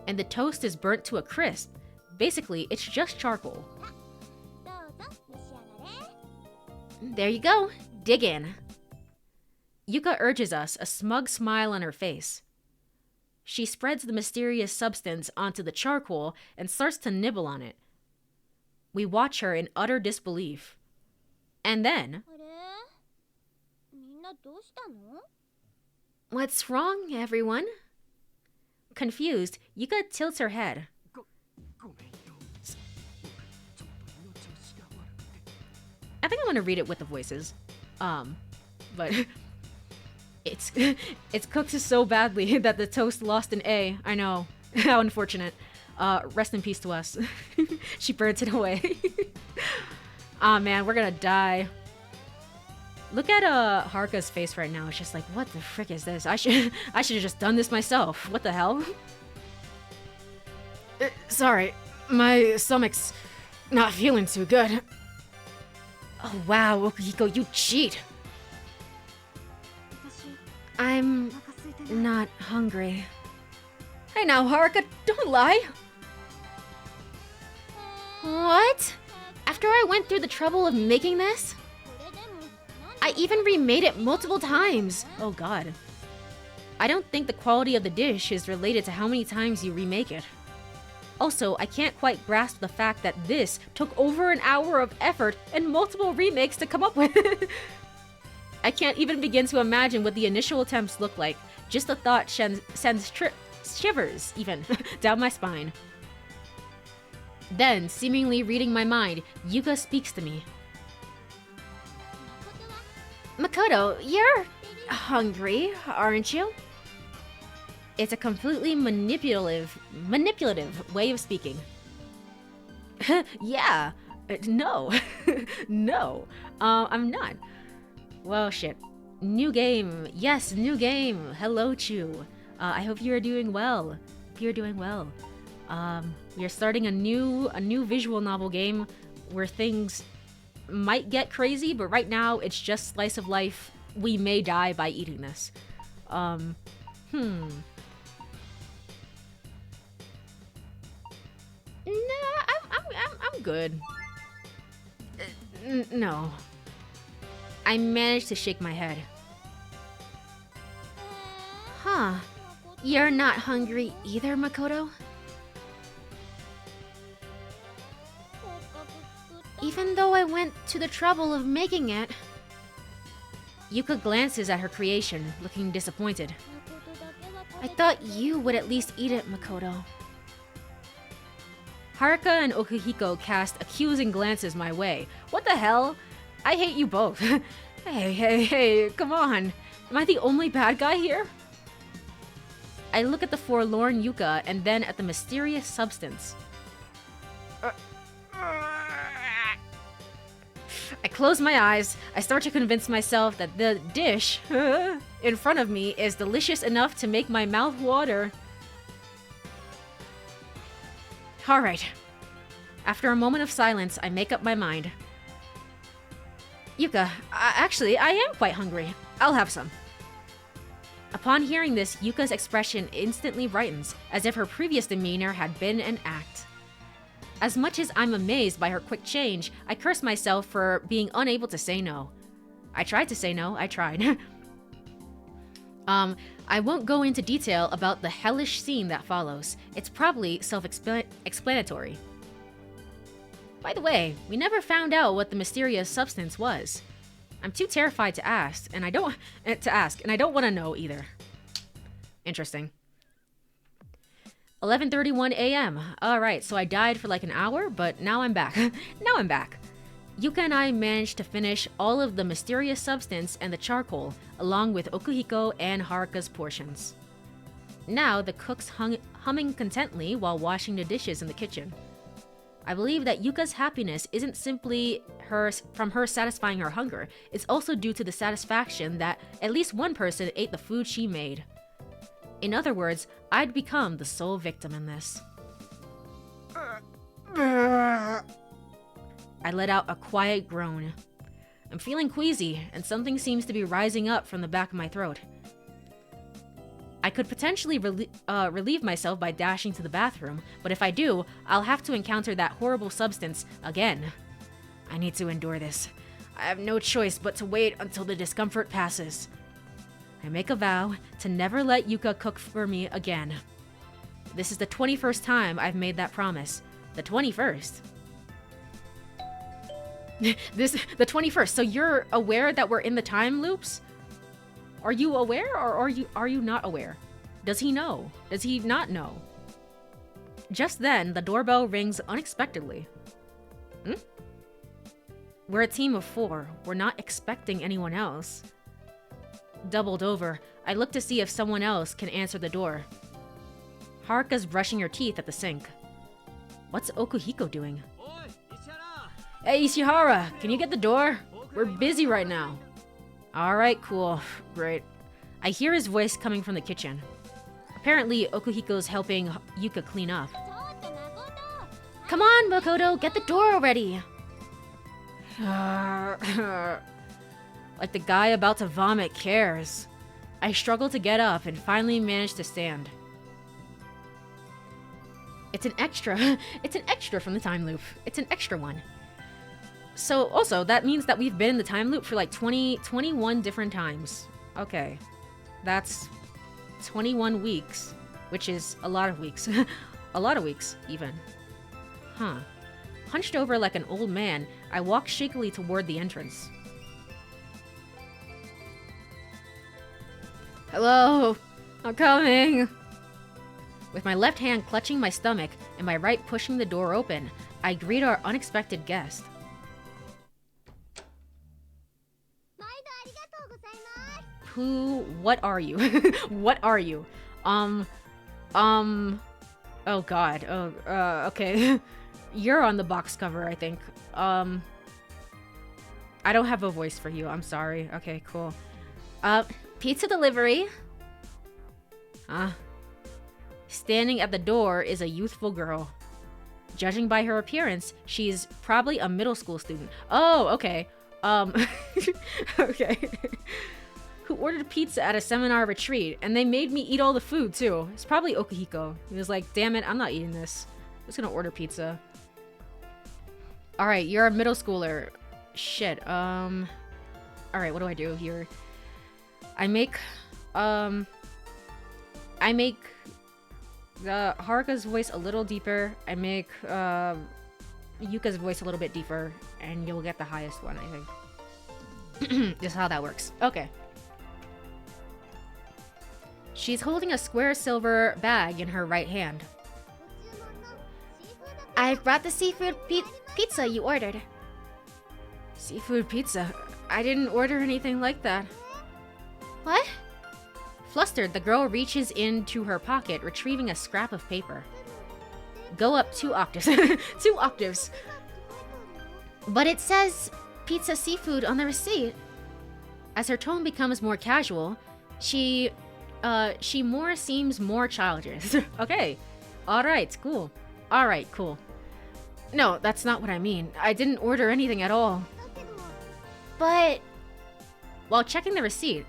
And the toast is burnt to a crisp. Basically, it's just charcoal. There you go. Dig in. Yuka urges us, a smug smile on her face. She spreads the mysterious substance onto the charcoal and starts to nibble on it. We watch her in utter disbelief. And then... What's wrong, everyone? Confused, Yuka tilts her head. I think I'm gonna read it with the voices. But it's cooked so badly that the toast lost an A. I know. How unfortunate. Rest in peace to us. She burnt it away. Aw, man, we're gonna die. Look at Haruka's face right now. It's just like, what the frick is this? I should have just done this myself. What the hell? Sorry, my stomach's not feeling too good. Oh wow, Okihiko, you cheat. I'm not hungry. Hey now, Haruka, don't lie. What? After I went through the trouble of making this? I even remade it multiple times. Oh god. I don't think the quality of the dish is related to how many times you remake it. Also, I can't quite grasp the fact that this took over an hour of effort and multiple remakes to come up with. I can't even begin to imagine what the initial attempts look like. Just the thought sends shivers, even, down my spine. Then, seemingly reading my mind, Yuka speaks to me. Makoto, you're hungry, aren't you? It's a completely manipulative way of speaking. Yeah, no, no, I'm not. Well, shit. New game, yes, new game. Hello, Chu. I hope you are doing well. Hope you're doing well. We're starting a new visual novel game where things might get crazy, but right now it's just slice of life. We may die by eating this. good. No. I managed to shake my head. Huh. You're not hungry either, Makoto? Even though I went to the trouble of making it... Yuka glances at her creation, looking disappointed. I thought you would at least eat it, Makoto. Haruka and Okuhiko cast accusing glances my way. What the hell? I hate you both. Hey, come on. Am I the only bad guy here? I look at the forlorn Yuka and then at the mysterious substance. I close my eyes. I start to convince myself that the dish in front of me is delicious enough to make my mouth water. Alright. After a moment of silence, I make up my mind. Yuka, actually, I am quite hungry. I'll have some. Upon hearing this, Yuka's expression instantly brightens, as if her previous demeanor had been an act. As much as I'm amazed by her quick change, I curse myself for being unable to say no. I tried to say no, I tried. I won't go into detail about the hellish scene that follows. It's probably self-explanatory. By the way, we never found out what the mysterious substance was. I'm too terrified to ask, and I don't want to know either. Interesting. 11:31 a.m. Alright, so I died for like an hour, but now I'm back. Now I'm back. Yuka and I managed to finish all of the mysterious substance and the charcoal, along with Okuhiko and Haruka's portions. Now, the cook's humming contently while washing the dishes in the kitchen. I believe that Yuka's happiness isn't simply from her satisfying her hunger, it's also due to the satisfaction that at least one person ate the food she made. In other words, I'd become the sole victim in this. I let out a quiet groan. I'm feeling queasy, and something seems to be rising up from the back of my throat. I could potentially relieve myself by dashing to the bathroom, but if I do, I'll have to encounter that horrible substance again. I need to endure this. I have no choice but to wait until the discomfort passes. I make a vow to never let Yuka cook for me again. This is the 21st time I've made that promise. The 21st. The 21st. So you're aware that we're in the time loops? Are you aware or are you not aware? Does he know? Does he not know? Just then, the doorbell rings unexpectedly. We're a team of 4. We're not expecting anyone else. Doubled over, I look to see if someone else can answer the door. Haruka's brushing her teeth at the sink. What's Okuhiko doing? Hey Ishihara, can you get the door? We're busy right now. Alright, cool. Great. I hear his voice coming from the kitchen. Apparently, Okuhiko's helping Yuka clean up. Come on, Makoto, get the door already! Like the guy about to vomit cares. I struggle to get up and finally manage to stand. It's an extra. It's an extra from the time loop. It's an extra one. So also, that means that we've been in the time loop for like 21 different times. Okay. That's 21 weeks, which is a lot of weeks. A lot of weeks, even. Huh. Hunched over like an old man, I walk shakily toward the entrance. Hello, I'm coming. With my left hand clutching my stomach and my right pushing the door open, I greet our unexpected guest. What are you? What are you? Oh god, okay. You're on the box cover, I think. I don't have a voice for you, I'm sorry. Okay, cool. Pizza delivery. Standing at the door is a youthful girl. Judging by her appearance, she's probably a middle school student. Oh, okay. Okay. Who ordered pizza at a seminar retreat, and they made me eat all the food, too. It's probably Okuhiko. He was like, damn it, I'm not eating this. I'm just gonna order pizza. Alright, you're a middle schooler. Shit, alright, what do I do here? I make Haruka's voice a little deeper. I make, Yuka's voice a little bit deeper, and you'll get the highest one, I think. Just how that works. Okay. She's holding a square silver bag in her right hand. I brought the seafood pizza you ordered. Seafood pizza? I didn't order anything like that. What? Flustered, the girl reaches into her pocket, retrieving a scrap of paper. Go up 2 octaves. 2 octaves. But it says pizza seafood on the receipt. As her tone becomes more casual, she seems more childish. Okay. Alright, cool. Alright, cool. No, that's not what I mean. I didn't order anything at all. But While checking the receipt,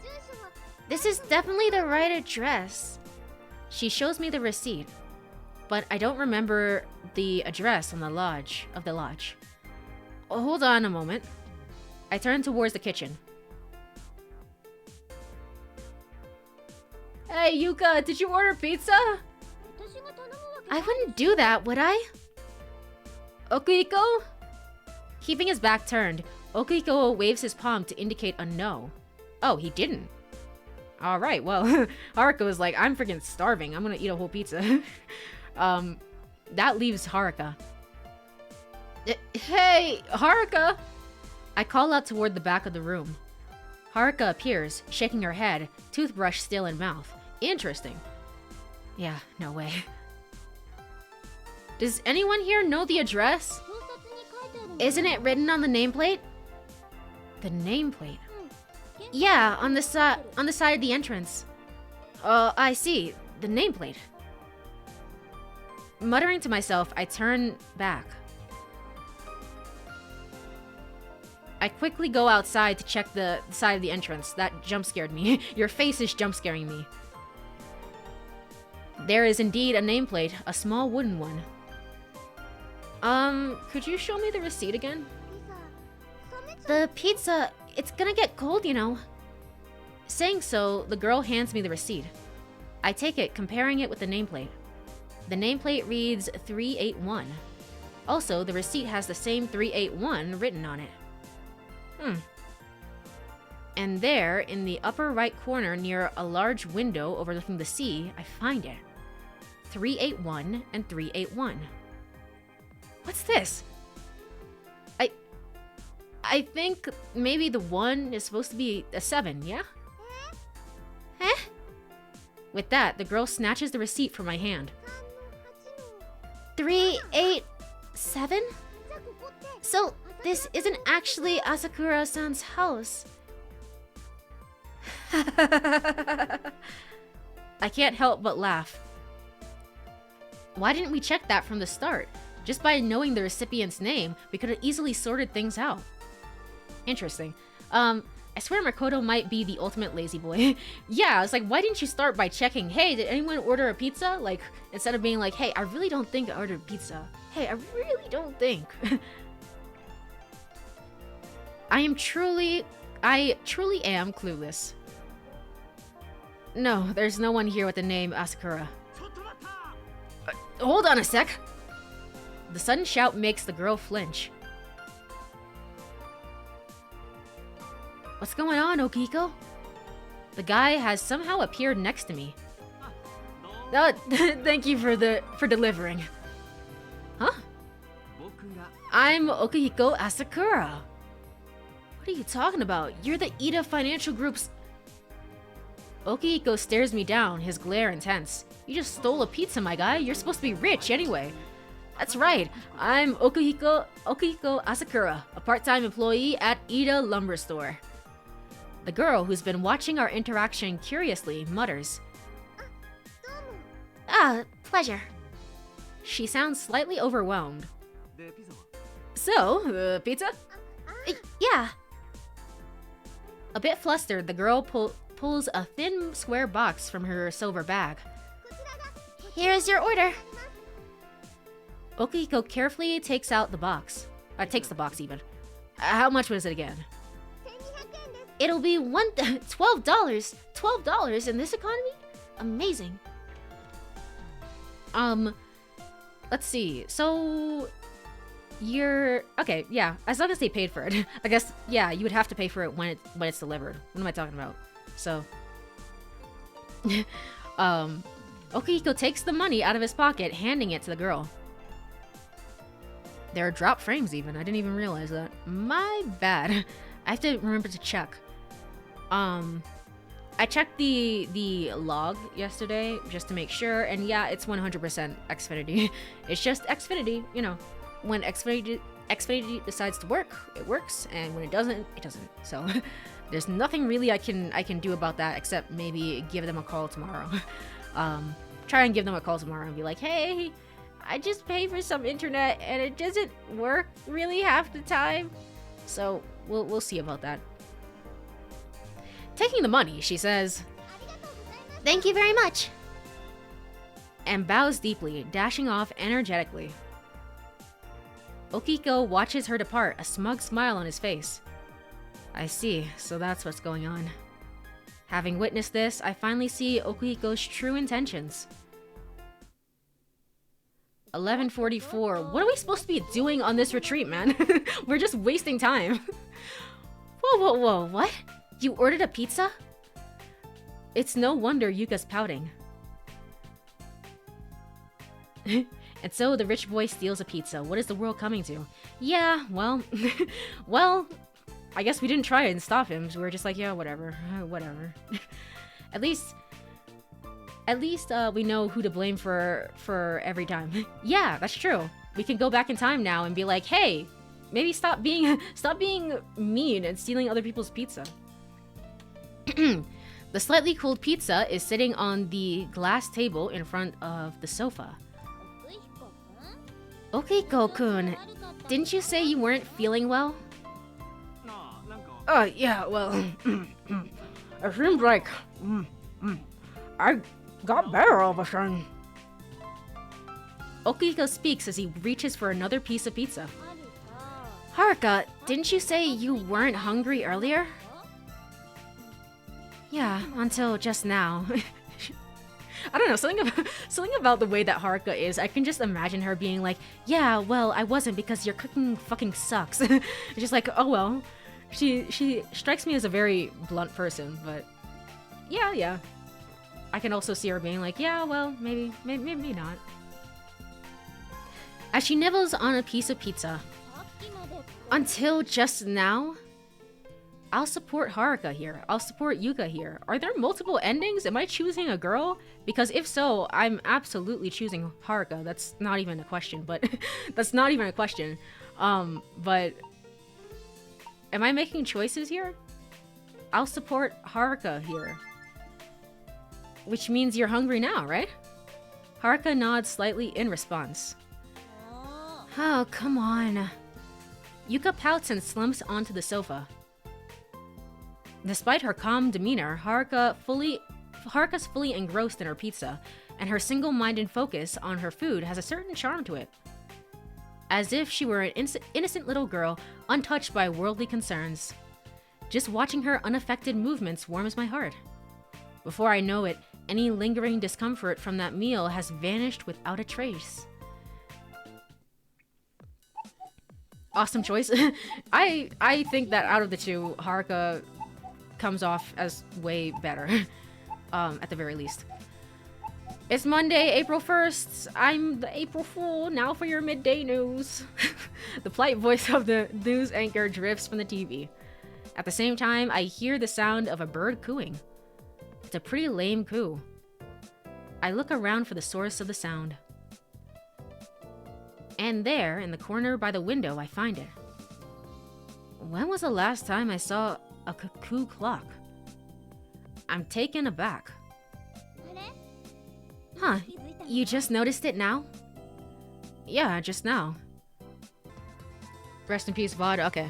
this is definitely the right address. she shows me the receipt, but I don't remember the address on the lodge. Oh, hold on a moment. I turn towards the kitchen. Hey, Yuka, did you order pizza? I wouldn't do that, would I? Okuhiko? Keeping his back turned, Okuhiko waves his palm to indicate a no. Oh, he didn't. Alright, well, Haruka was like, I'm freaking starving. I'm gonna eat a whole pizza. That leaves Haruka. Hey, Haruka! I call out toward the back of the room. Haruka appears, shaking her head, toothbrush still in mouth. Interesting. Yeah, no way. Does anyone here know the address? Isn't it written on the nameplate? The nameplate? Yeah, on the side of the entrance. I see. The nameplate. Muttering to myself, I turn back. I quickly go outside to check the side of the entrance. That jump scared me. Your face is jump scaring me. There is indeed a nameplate, a small wooden one. Could you show me the receipt again? The pizza, it's gonna get cold, you know. Saying so, the girl hands me the receipt. I take it, comparing it with the nameplate. The nameplate reads 381. Also, the receipt has the same 381 written on it. And there, in the upper right corner near a large window overlooking the sea, I find it. 381 and 381. What's this? I think maybe the 1 is supposed to be a 7, yeah? Eh? With that, the girl snatches the receipt from my hand. 387? So, this isn't actually Asakura-san's house. I can't help but laugh. Why didn't we check that from the start? Just by knowing the recipient's name, we could have easily sorted things out. Interesting. I swear Makoto might be the ultimate lazy boy. Yeah, it's like, why didn't you start by checking, hey, did anyone order a pizza? Like, instead of being like, hey, I really don't think I ordered pizza. Hey, I really don't think. I truly am clueless. No, there's no one here with the name Asakura. Hold on a sec. The sudden shout makes the girl flinch. What's going on, Okiko? The guy has somehow appeared next to me. Thank you for delivering. Huh? I'm Okihiko Asakura. What are you talking about? You're the Ida Financial Group's... Okihiko stares me down, his glare intense. You just stole a pizza, my guy. You're supposed to be rich anyway. That's right. I'm Okihiko Asakura, a part-time employee at Ida Lumber Store. The girl, who's been watching our interaction curiously, mutters. Ah, pleasure. She sounds slightly overwhelmed. So, pizza? Yeah. A bit flustered, the girl pulls a thin square box from her silver bag. Here is your order. Okihiko carefully takes out the box. Takes the box even. How much was it again? It'll be $12. $12 in this economy? Amazing. Let's see. So you're okay, yeah. As long as they paid for it. I guess yeah, you would have to pay for it when it's delivered. What am I talking about? So Okihiko takes the money out of his pocket, handing it to the girl. There are drop frames even. I didn't even realize that. My bad. I have to remember to check. I checked the log yesterday just to make sure, and yeah, it's 100% Xfinity. It's just Xfinity, you know. When Xfinity decides to work, it works, and when it doesn't, it doesn't. So there's nothing really I can do about that except maybe give them a call tomorrow. Try and give them a call tomorrow and be like, hey, I just paid for some internet and it doesn't work really half the time. So we'll see about that. Taking the money, she says, Thank you very much. and bows deeply, dashing off energetically. Okihiko watches her depart, a smug smile on his face. I see, so that's what's going on. Having witnessed this, I finally see Okihiko's true intentions. 11:44. What are we supposed to be doing on this retreat, man? We're just wasting time. Whoa, what? You ordered a pizza? It's no wonder Yuka's pouting. And so the rich boy steals a pizza. What is the world coming to? Yeah, well, I guess we didn't try and stop him. So we were just like, yeah, whatever. At least we know who to blame for every time. Yeah, that's true. We can go back in time now and be like, hey, maybe stop being mean and stealing other people's pizza. The slightly cooled pizza is sitting on the glass table in front of the sofa. Okihiko-kun, didn't you say you weren't feeling well? Yeah, well, it seems like I got better all of a sudden. Okihiko speaks as he reaches for another piece of pizza. Haruka, didn't you say you weren't hungry earlier? Yeah, until just now. I don't know, something about the way that Haruka is, I can just imagine her being like, yeah, well, I wasn't because your cooking fucking sucks. It's just like, oh well. She strikes me as a very blunt person, but yeah. I can also see her being like, yeah, well, maybe not. As she nibbles on a piece of pizza. Until just now? I'll support Haruka here. I'll support Yuka here. Are there multiple endings? Am I choosing a girl? Because if so, I'm absolutely choosing Haruka. That's not even a question, but that's not even a question. But am I making choices here? I'll support Haruka here. Which means you're hungry now, right? Haruka nods slightly in response. Oh, come on. Yuka pouts and slumps onto the sofa. Despite her calm demeanor, Haruka's fully engrossed in her pizza, and her single-minded focus on her food has a certain charm to it. As if she were an innocent little girl, untouched by worldly concerns. Just watching her unaffected movements warms my heart. Before I know it, any lingering discomfort from that meal has vanished without a trace. Awesome choice. I think that out of the two, Haruka comes off as way better, at the very least. It's Monday, April 1st. I'm the April Fool. Now for your midday news. The polite voice of the news anchor drifts from the TV. At the same time, I hear the sound of a bird cooing. It's a pretty lame coo. I look around for the source of the sound. And there, in the corner by the window, I find it. When was the last time I saw a cuckoo clock? I'm taken aback. Huh, you just noticed it now? Yeah, just now. Rest in peace, VOD. Okay.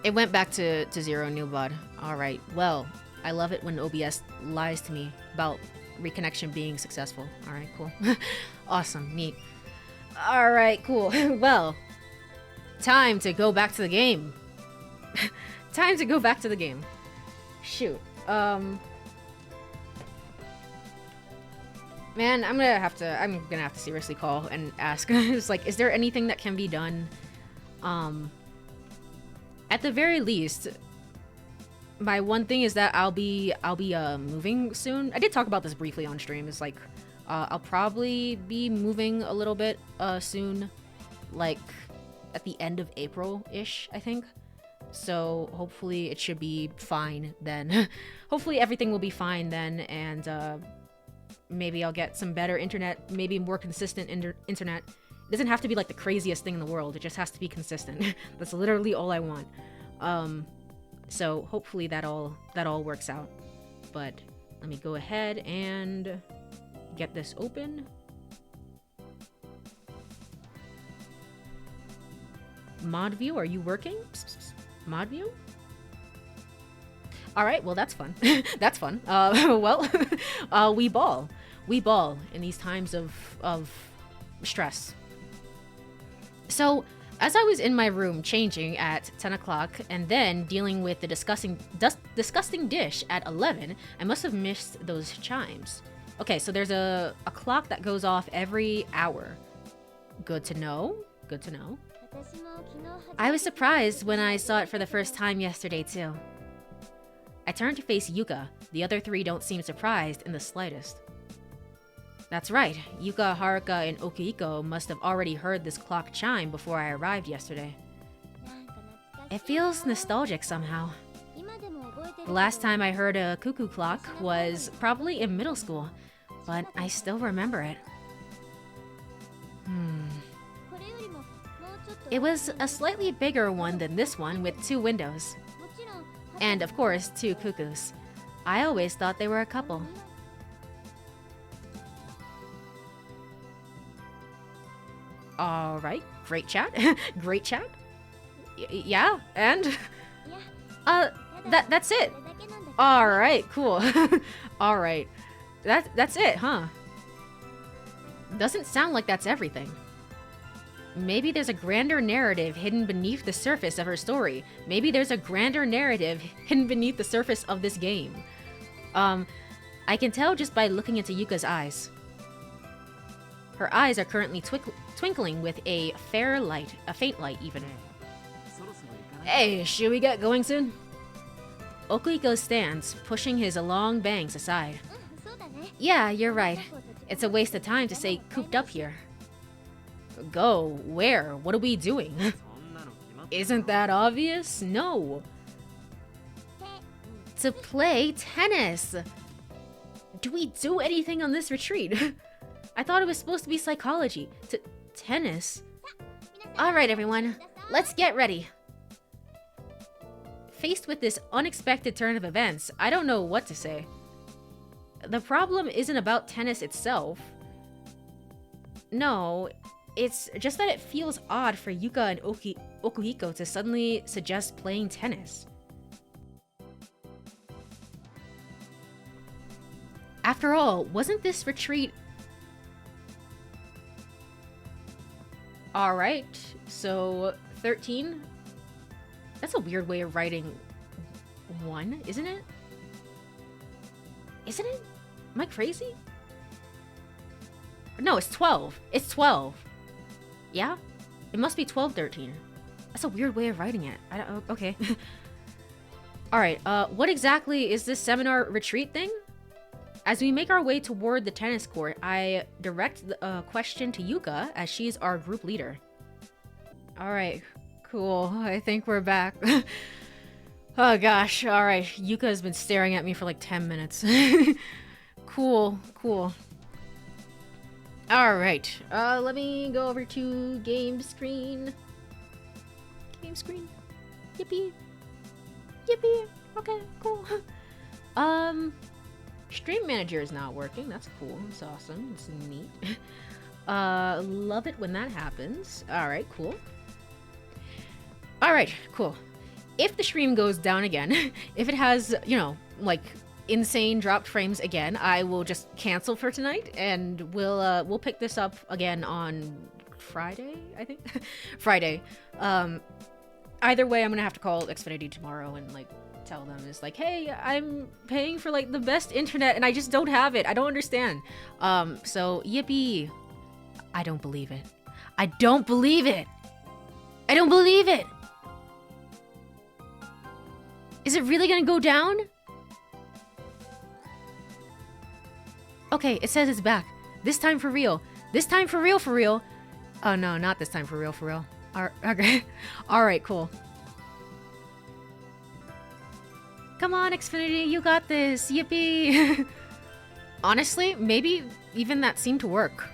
It went back to 0 new VOD. Alright, well, I love it when OBS lies to me about reconnection being successful. Alright, cool. Awesome, neat. Alright, cool. Well, Time to go back to the game. Time to go back to the game. Shoot. Man, I'm gonna have to seriously call and ask. It's like, is there anything that can be done? At the very least, my one thing is that I'll be moving soon. I did talk about this briefly on stream. It's like, I'll probably be moving a little bit soon, like at the end of April-ish, I think. So hopefully it should be fine then. Hopefully everything will be fine then, and maybe I'll get some better internet, maybe more consistent internet. It doesn't have to be like the craziest thing in the world. It just has to be consistent. That's literally all I want. So hopefully that all works out. But let me go ahead and get this open. Mod view, are you working? Psst, psst, psst. Mod view? Alright, well that's fun. That's fun. Well, we ball. We ball in these times of stress. So, as I was in my room changing at 10 o'clock and then dealing with the disgusting dish at 11, I must have missed those chimes. Okay, so there's a clock that goes off every hour. Good to know. Good to know. I was surprised when I saw it for the first time yesterday, too. I turned to face Yuka. The other three don't seem surprised in the slightest. That's right. Yuka, Haruka, and Okuhiko must have already heard this clock chime before I arrived yesterday. It feels nostalgic somehow. The last time I heard a cuckoo clock was probably in middle school, but I still remember it. It was a slightly bigger one than this one with 2 windows. And of course, 2 cuckoos. I always thought they were a couple. Alright, great chat. Great chat. Yeah, and? That's it. Alright, cool. Alright. That's it, huh? Doesn't sound like that's everything. Maybe there's a grander narrative hidden beneath the surface of her story. Maybe there's a grander narrative hidden beneath the surface of this game. I can tell just by looking into Yuka's eyes. Her eyes are currently twinkling with a faint light even. Hey, should we get going soon? Okuhiko stands, pushing his long bangs aside. Yeah, you're right. It's a waste of time to stay cooped up here. Go? Where? What are we doing? Isn't that obvious? No. To play tennis. Do we do anything on this retreat? I thought it was supposed to be psychology. Tennis? Alright everyone, let's get ready. Faced with this unexpected turn of events, I don't know what to say. The problem isn't about tennis itself. No, it's just that it feels odd for Yuka and Okuhiko to suddenly suggest playing tennis. After all, wasn't this retreat... Alright, so 13? That's a weird way of writing 1, isn't it? Isn't it? Am I crazy? No, it's 12. It's 12. Yeah? It must be 12-13. That's a weird way of writing it. I don't... Okay. Alright, what exactly is this seminar retreat thing? As we make our way toward the tennis court, I direct the question to Yuka, as she's our group leader. Alright, cool. I think we're back. Oh gosh, alright. Yuka has been staring at me for like 10 minutes. Cool, cool. Alright, let me go over to game screen. Game screen. Yippee. Yippee. Okay, cool. Stream Manager is not working. That's cool. It's awesome. It's neat. Love it when that happens. Alright, cool. Alright, cool. If the stream goes down again, if it has, you know, like, insane dropped frames again, I will just cancel for tonight, and we'll pick this up again on Friday, I think. Friday. Either way, I'm gonna have to call Xfinity tomorrow and like tell them it's like, hey, I'm paying for like the best internet and I just don't have it. I don't understand. So yippee. I don't believe it. I don't believe it. I don't believe it. Is it really gonna go down? Okay, it says it's back. This time for real. This time for real, for real. Oh no, not this time for real, for real. Okay. Alright, cool. Come on, Xfinity, you got this. Yippee. Honestly, maybe even that seemed to work.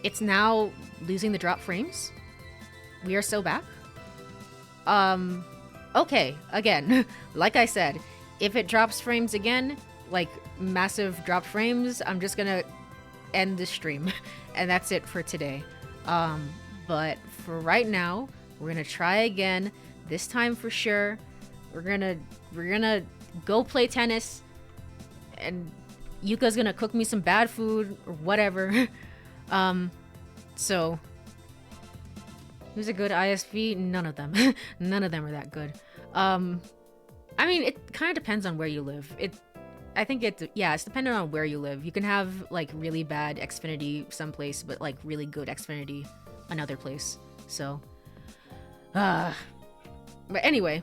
It's now losing the drop frames. We are so back. Okay, again, like I said, if it drops frames again, like massive drop frames, I'm just gonna end the stream. And that's it for today. But for right now, we're gonna try again. This time for sure. We're gonna go play tennis, and Yuka's gonna cook me some bad food or whatever. So who's a good ISV? None of them. None of them are that good. I mean, it kind of depends on where you live. I think it's dependent on where you live. You can have like really bad Xfinity someplace, but like really good Xfinity another place. So, but anyway,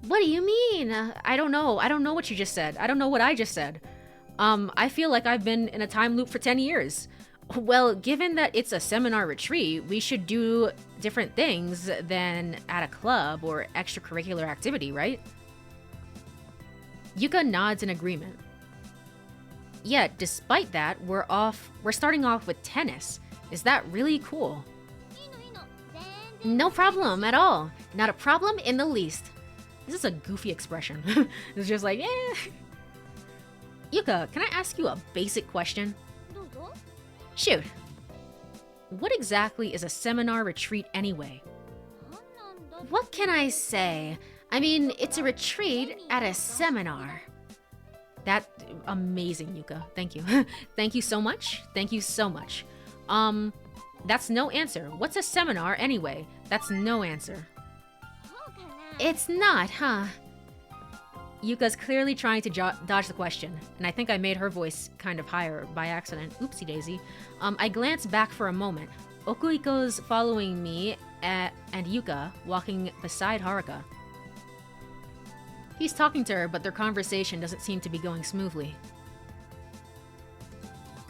what do you mean? I don't know. I don't know what you just said. I don't know what I just said. I feel like I've been in a time loop for 10 years. Well, given that it's a seminar retreat, we should do different things than at a club or extracurricular activity, right? Yuka nods in agreement. Yet, despite that, we're starting off with tennis. Is that really cool? No problem at all. Not a problem in the least. This is a goofy expression. It's just like, eh. Yuka, can I ask you a basic question? Shoot. What exactly is a seminar retreat anyway? What can I say? I mean, it's a retreat at a seminar. That amazing, Yuka. Thank you. Thank you so much. Thank you so much. That's no answer. What's a seminar anyway? That's no answer. It's not, huh? Yuka's clearly trying to dodge the question, and I think I made her voice kind of higher by accident. Oopsie daisy. I glance back for a moment. Okuhiko's following me and Yuka walking beside Haruka. He's talking to her, but their conversation doesn't seem to be going smoothly.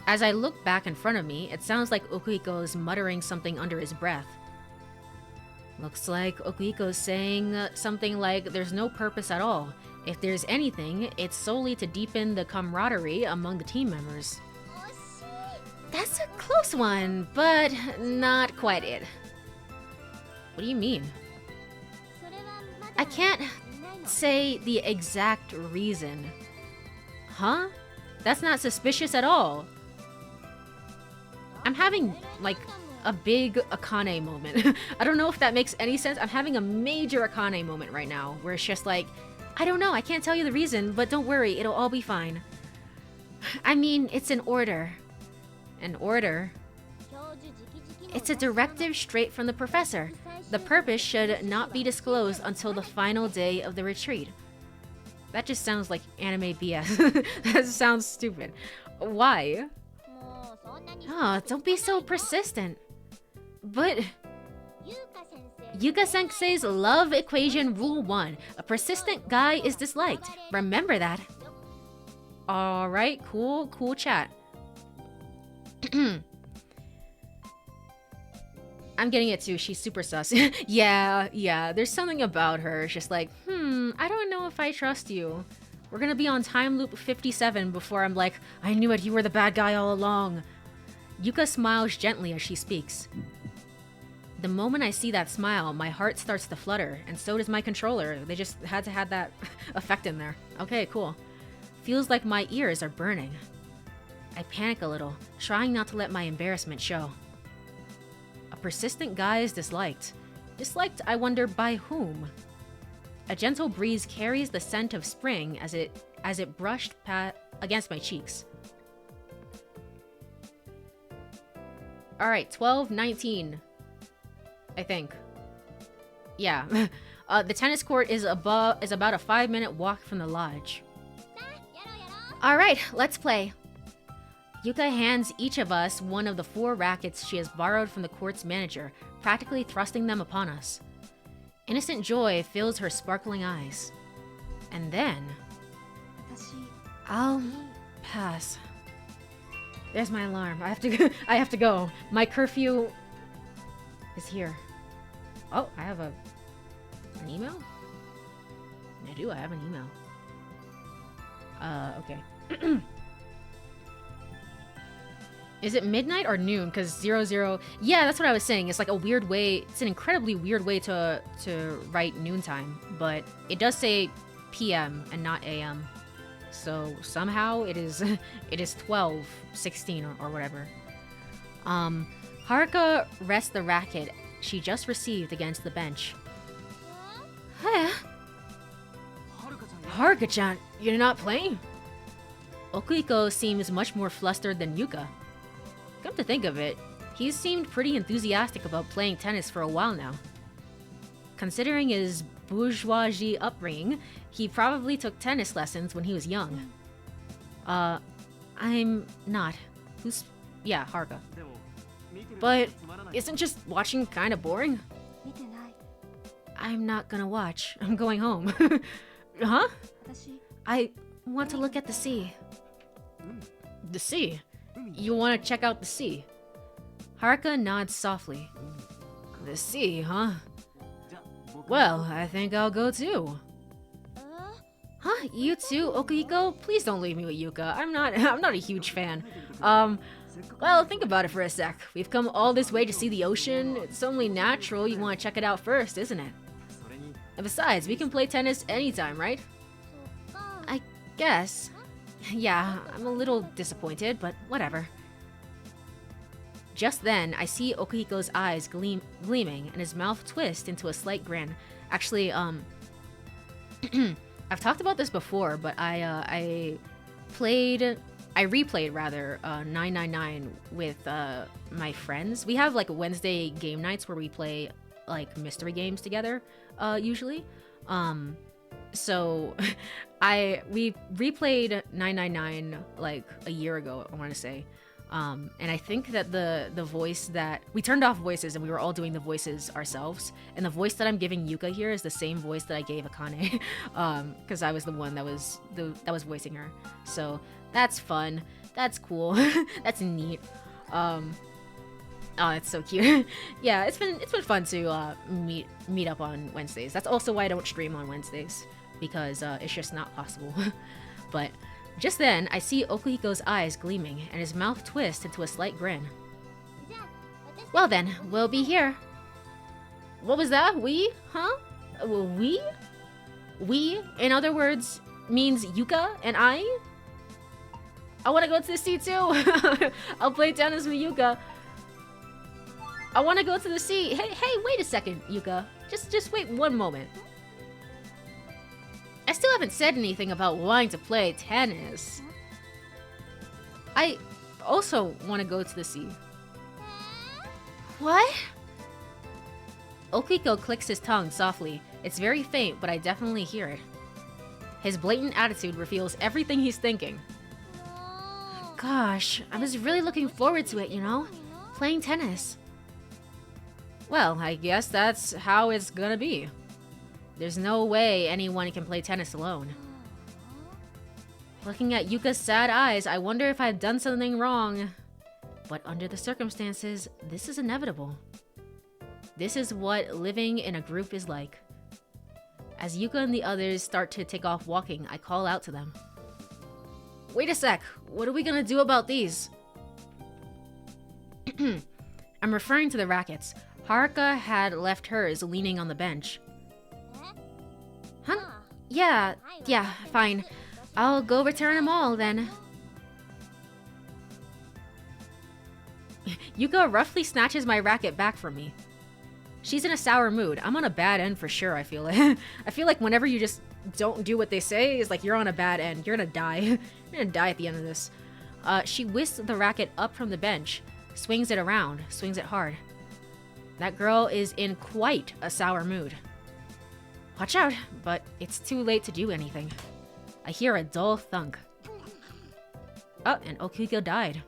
As I look back in front of me, it sounds like Okuhiko is muttering something under his breath. Looks like Okuhiko's saying something like there's no purpose at all. If there's anything, it's solely to deepen the camaraderie among the team members. That's a close one, but not quite it. What do you mean? I can't say the exact reason. Huh? That's not suspicious at all. I'm having, like, a big Akane moment. I don't know if that makes any sense. I'm having a major Akane moment right now, where it's just like, I don't know, I can't tell you the reason, but don't worry, it'll all be fine. I mean, it's an order. An order? It's a directive straight from the professor. The purpose should not be disclosed until the final day of the retreat. That just sounds like anime BS. That sounds stupid. Why? Oh, don't be so persistent. But Yuka Sensei's love equation rule 1. A persistent guy is disliked. Remember that. Alright, cool chat. I'm getting it too, she's super sus. yeah, there's something about her. It's just like, I don't know if I trust you. We're gonna be on time loop 57 before I'm like, I knew it, you were the bad guy all along. Yuka smiles gently as she speaks. The moment I see that smile, my heart starts to flutter, and so does my controller. They just had to have that effect in there. Okay, cool. Feels like my ears are burning. I panic a little, trying not to let my embarrassment show. A persistent guy is disliked. Disliked, I wonder, by whom? A gentle breeze carries the scent of spring as it brushed against my cheeks. Alright, 12:19. I think. Yeah. The tennis court is about a 5-minute walk from the lodge. Alright, let's play. Yuka hands each of us one of the 4 rackets she has borrowed from the court's manager, practically thrusting them upon us. Innocent joy fills her sparkling eyes. And then... I'll pass. There's my alarm. I have to go. My curfew is here. Oh, I have an email? I do, I have an email. Okay. Is it midnight or noon? Because 00... Yeah, that's what I was saying. It's like a weird way... It's an incredibly weird way to write noontime. But it does say PM and not AM. So somehow it is 12:16 or whatever. Haruka rests the racket she just received against the bench. Huh? Haruka-chan, you're not playing? Okuhiko seems much more flustered than Yuka. Come to think of it, he's seemed pretty enthusiastic about playing tennis for a while now. Considering his bourgeoisie upbringing, he probably took tennis lessons when he was young. I'm not. Yeah, Haruka. But isn't just watching kinda boring? I'm not gonna watch. I'm going home. Huh? I want to look at the sea. The sea? You want to check out the sea? Haruka nods softly. The sea, huh? Well, I think I'll go too. Huh? You too, Okuhiko? Please don't leave me with Yuka. I'm not a huge fan. Well, think about it for a sec. We've come all this way to see the ocean. It's only natural you want to check it out first, isn't it? And besides, we can play tennis anytime, right? I guess. Yeah, I'm a little disappointed, but whatever. Just then, I see Okuhiko's eyes gleaming and his mouth twist into a slight grin. Actually, I've talked about this before, but I replayed 999 with my friends. We have like Wednesday game nights where we play like mystery games together, usually. So we replayed 999 like a year ago, I want to say. And I think that the voice that we turned off voices and we were all doing the voices ourselves. And the voice that I'm giving Yuka here is the same voice that I gave Akane, because I was the one that was voicing her. So that's fun. That's cool. That's neat. Oh, it's so cute. Yeah, it's been fun to meet up on Wednesdays. That's also why I don't stream on Wednesdays, because it's just not possible. But just then, I see Okuhiko's eyes gleaming and his mouth twist into a slight grin. Well then, we'll be here. What was that? We? Huh? We? We, in other words, means Yuka and I? I want to go to the sea too. I'll play tennis with Yuka. I want to go to the sea. Hey, wait a second, Yuka. Just wait one moment. I still haven't said anything about wanting to play tennis. I also want to go to the sea. What? Okuhiko clicks his tongue softly. It's very faint, but I definitely hear it. His blatant attitude reveals everything he's thinking. Gosh, I was really looking forward to it, you know? Playing tennis. Well, I guess that's how it's gonna be. There's no way anyone can play tennis alone. Looking at Yuka's sad eyes, I wonder if I've done something wrong. But under the circumstances, this is inevitable. This is what living in a group is like. As Yuka and the others start to take off walking, I call out to them. Wait a sec, what are we gonna do about these? I'm referring to the rackets. Haruka had left hers leaning on the bench. Huh? Yeah, fine. I'll go return them all then. Yuka roughly snatches my racket back from me. She's in a sour mood. I'm on a bad end for sure, I feel like. I feel like whenever you just don't do what they say, it's like you're on a bad end. You're gonna die. You're gonna die at the end of this. She whisks the racket up from the bench, swings it around, swings it hard. That girl is in quite a sour mood. Watch out, but it's too late to do anything. I hear a dull thunk. Oh, and Okuhiko died.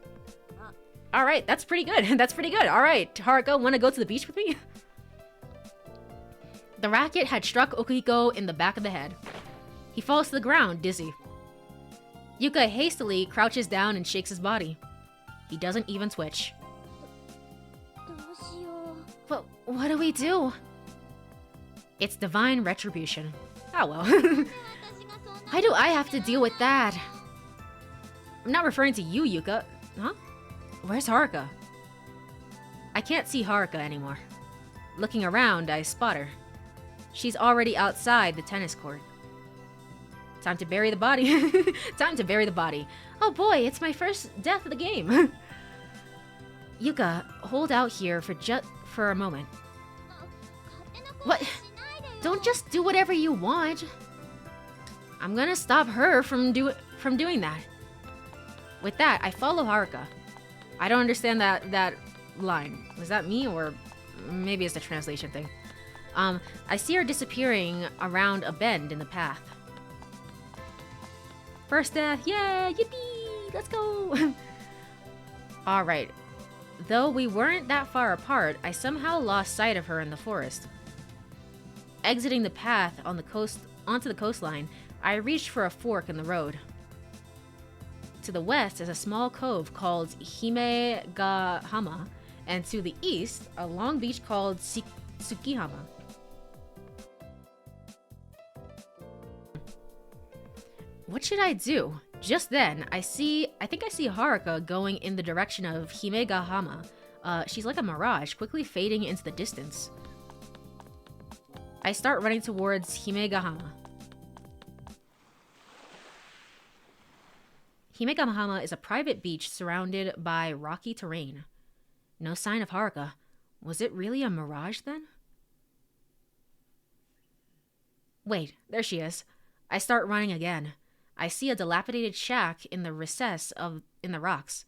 Alright, that's pretty good. That's pretty good. Alright, Haruka, wanna go to the beach with me? The racket had struck Okuhiko in the back of the head. He falls to the ground, dizzy. Yuka hastily crouches down and shakes his body. He doesn't even twitch. But what do we do? It's divine retribution. Oh well. Why do I have to deal with that? I'm not referring to you, Yuka. Huh? Where's Haruka? I can't see Haruka anymore. Looking around, I spot her. She's already outside the tennis court. Time to bury the body. Time to bury the body. Oh boy, it's my first death of the game. Yuka, hold out here for a moment. What? Don't just do whatever you want. I'm gonna stop her from doing that. With that, I follow Haruka. I don't understand that line. Was that me, or maybe it's the translation thing? I see her disappearing around a bend in the path. First death, yeah, yippee, let's go. Alright, though we weren't that far apart, I somehow lost sight of her in the forest. Exiting the path on the coast onto the coastline, I reached for a fork in the road. To the west is a small cove called Himegahama, and to the east, a long beach called Tsukihama. What should I do? Just then, I think I see Haruka going in the direction of Himegahama. She's like a mirage, quickly fading into the distance. I start running towards Himegahama. Himegahama is a private beach surrounded by rocky terrain. No sign of Haruka. Was it really a mirage then? Wait, there she is. I start running again. I see a dilapidated shack in a recess in the rocks.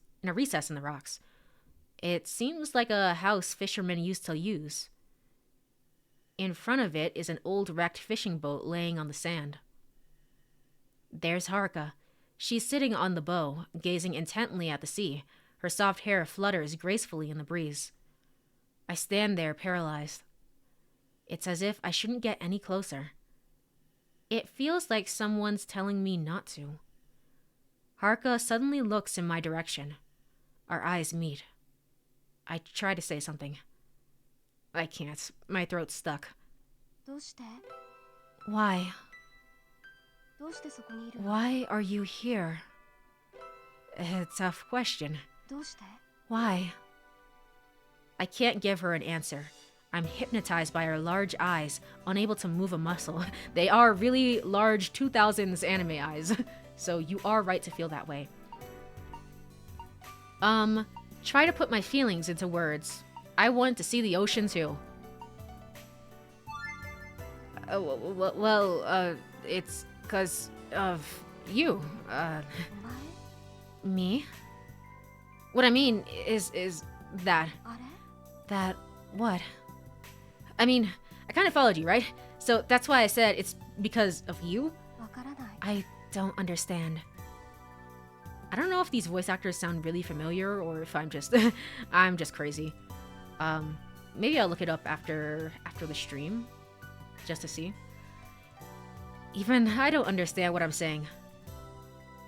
It seems like a house fishermen used to use. In front of it is an old wrecked fishing boat laying on the sand. There's Haruka. She's sitting on the bow, gazing intently at the sea. Her soft hair flutters gracefully in the breeze. I stand there paralyzed. It's as if I shouldn't get any closer. It feels like someone's telling me not to. Haruka suddenly looks in my direction. Our eyes meet. I try to say something. I can't. My throat's stuck. Why? Why are you here? A tough question. Why? I can't give her an answer. I'm hypnotized by her large eyes, unable to move a muscle. They are really large 2000s anime eyes, so you are right to feel that way. Try to put my feelings into words. I want to see the ocean too. It's 'cause of you. Me? What I mean is that what? I mean, I kind of followed you, right? So that's why I said it's because of you? I don't understand. I don't know if these voice actors sound really familiar or if I'm just I'm just crazy. Maybe I'll look it up after the stream just to see. Even I don't understand what I'm saying.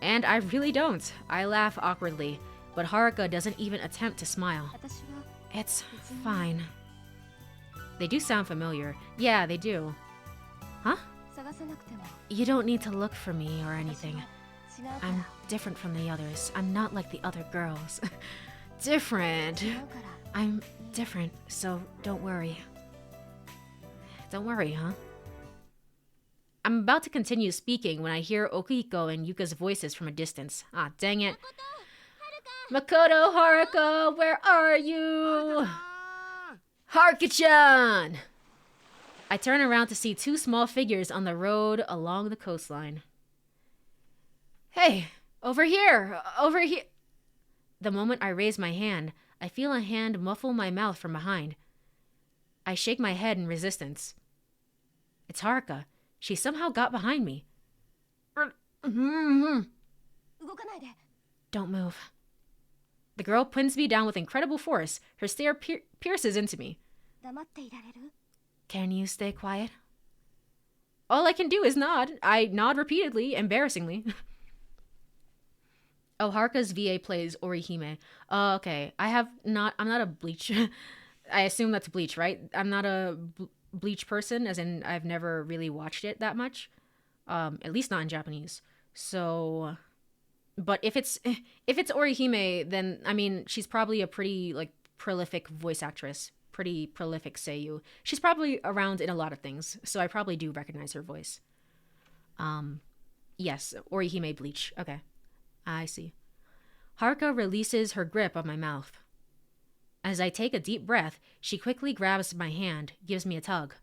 And I really don't. I laugh awkwardly, but Haruka doesn't even attempt to smile. It's fine. They do sound familiar. Yeah, they do. Huh? You don't need to look for me or anything. I'm different from the others. I'm not like the other girls. Different. I'm different, so don't worry. Don't worry, huh? I'm about to continue speaking when I hear Okuhiko and Yuka's voices from a distance. Ah, dang it. Makoto, Haruka, where are you? Haruka-chan! I turn around to see two small figures on the road along the coastline. Hey, over here! Over here! The moment I raise my hand, I feel a hand muffle my mouth from behind. I shake my head in resistance. It's Haruka. She somehow got behind me. Don't move. The girl pins me down with incredible force. Her stare pierces into me. Can you stay quiet? All I can do is nod. I nod repeatedly, embarrassingly. Oh, Haruka's VA plays Orihime. Okay. I'm not a Bleach. I assume that's Bleach, right? I'm not a Bleach person, as in I've never really watched it that much. At least not in Japanese. So, but if it's Orihime, then I mean she's probably a pretty like prolific voice actress, pretty prolific seiyuu. She's probably around in a lot of things, so I probably do recognize her voice. Yes, Orihime Bleach. Okay, I see. Haruka releases her grip on my mouth. As I take a deep breath, she quickly grabs my hand, gives me a tug.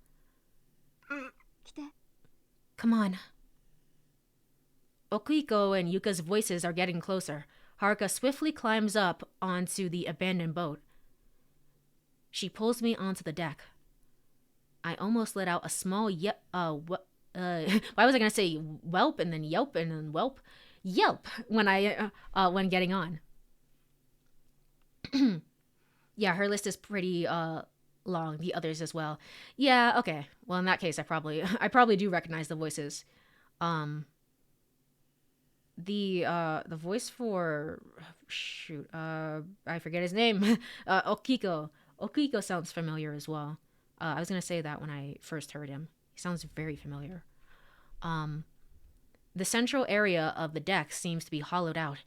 Come on. Okuiko and Yuka's voices are getting closer. Haruka swiftly climbs up onto the abandoned boat. She pulls me onto the deck. I almost let out a small why was I gonna say whelp and then yelp and then whelp? Yelp when getting on. Yeah, her list is pretty long. The others as well. Yeah, okay. Well, in that case, I probably do recognize the voices. The voice for I forget his name. Okiko. Okiko sounds familiar as well. I was gonna say that when I first heard him. He sounds very familiar. The central area of the deck seems to be hollowed out.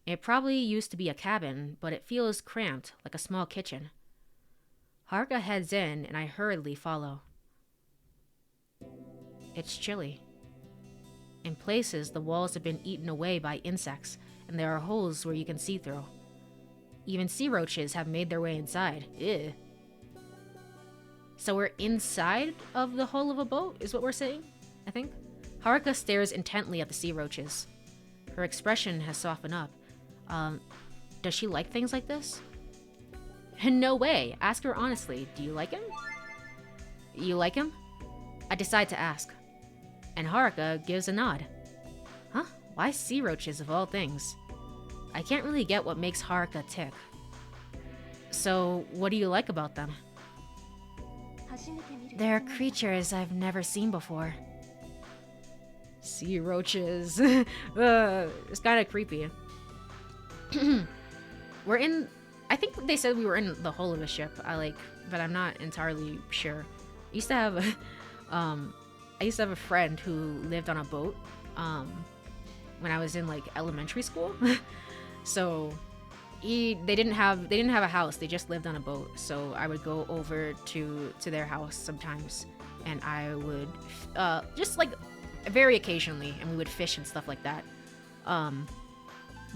It probably used to be a cabin, but it feels cramped, like a small kitchen. Haruka heads in, and I hurriedly follow. It's chilly. In places, the walls have been eaten away by insects, and there are holes where you can see through. Even sea roaches have made their way inside. Ew. So we're inside of the hull of a boat, is what we're saying, I think? Haruka stares intently at the sea roaches. Her expression has softened up. Does she like things like this? No way. Ask her honestly. Do you like him? You like him? I decide to ask. And Haruka gives a nod. Huh? Why sea roaches of all things? I can't really get what makes Haruka tick. So, what do you like about them? They're creatures I've never seen before. Sea roaches. It's kind of creepy. I think they said we were in the hull of a ship. But I'm not entirely sure. I used to have a friend who lived on a boat when I was in like elementary school. So they didn't have a house. They just lived on a boat. So I would go over to their house sometimes, and I would just like very occasionally, and we would fish and stuff like that.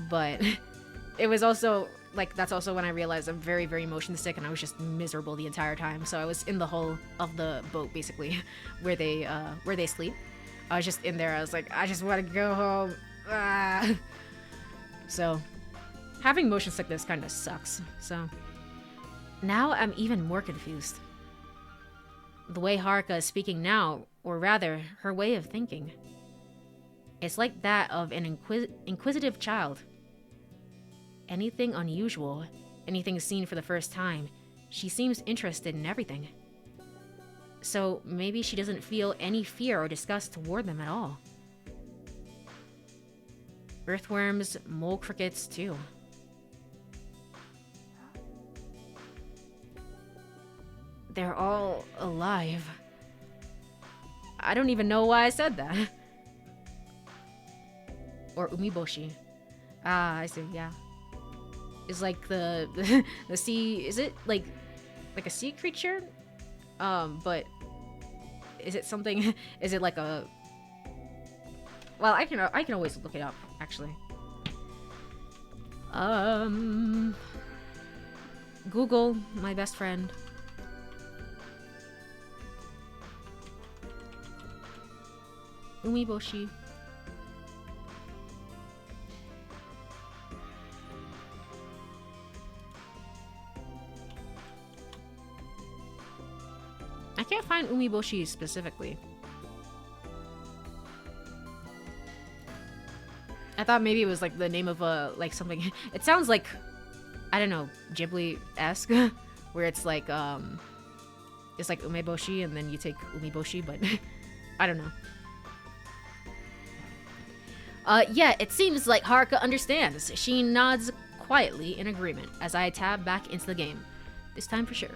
But it was also like that's also when I realized I'm very, very motion sick, and I was just miserable the entire time. So I was in the hull of the boat basically, where they sleep. I was just in there. I was like, I just want to go home. So having motion sickness kind of sucks. So now I'm even more confused. The way Haruka is speaking now, or rather, her way of thinking. It's like that of an inquisitive child. Anything unusual, anything seen for the first time, she seems interested in everything. So maybe she doesn't feel any fear or disgust toward them at all. Earthworms, mole crickets, too. They're all alive. I don't even know why I said that. Or umiboshi. Ah, I see, yeah. Is like the sea, is it like a sea creature? But is it something, is it like a, well, I can always look it up, actually. Google, my best friend. Umiboshi. find Umiboshi specifically. I thought maybe it was like the name of a like something. It sounds like, I don't know, Ghibli-esque, where it's like umeboshi and then you take umiboshi, but I don't know. Yeah, it seems like Haruka understands. She nods quietly in agreement as I tab back into the game. This time for sure.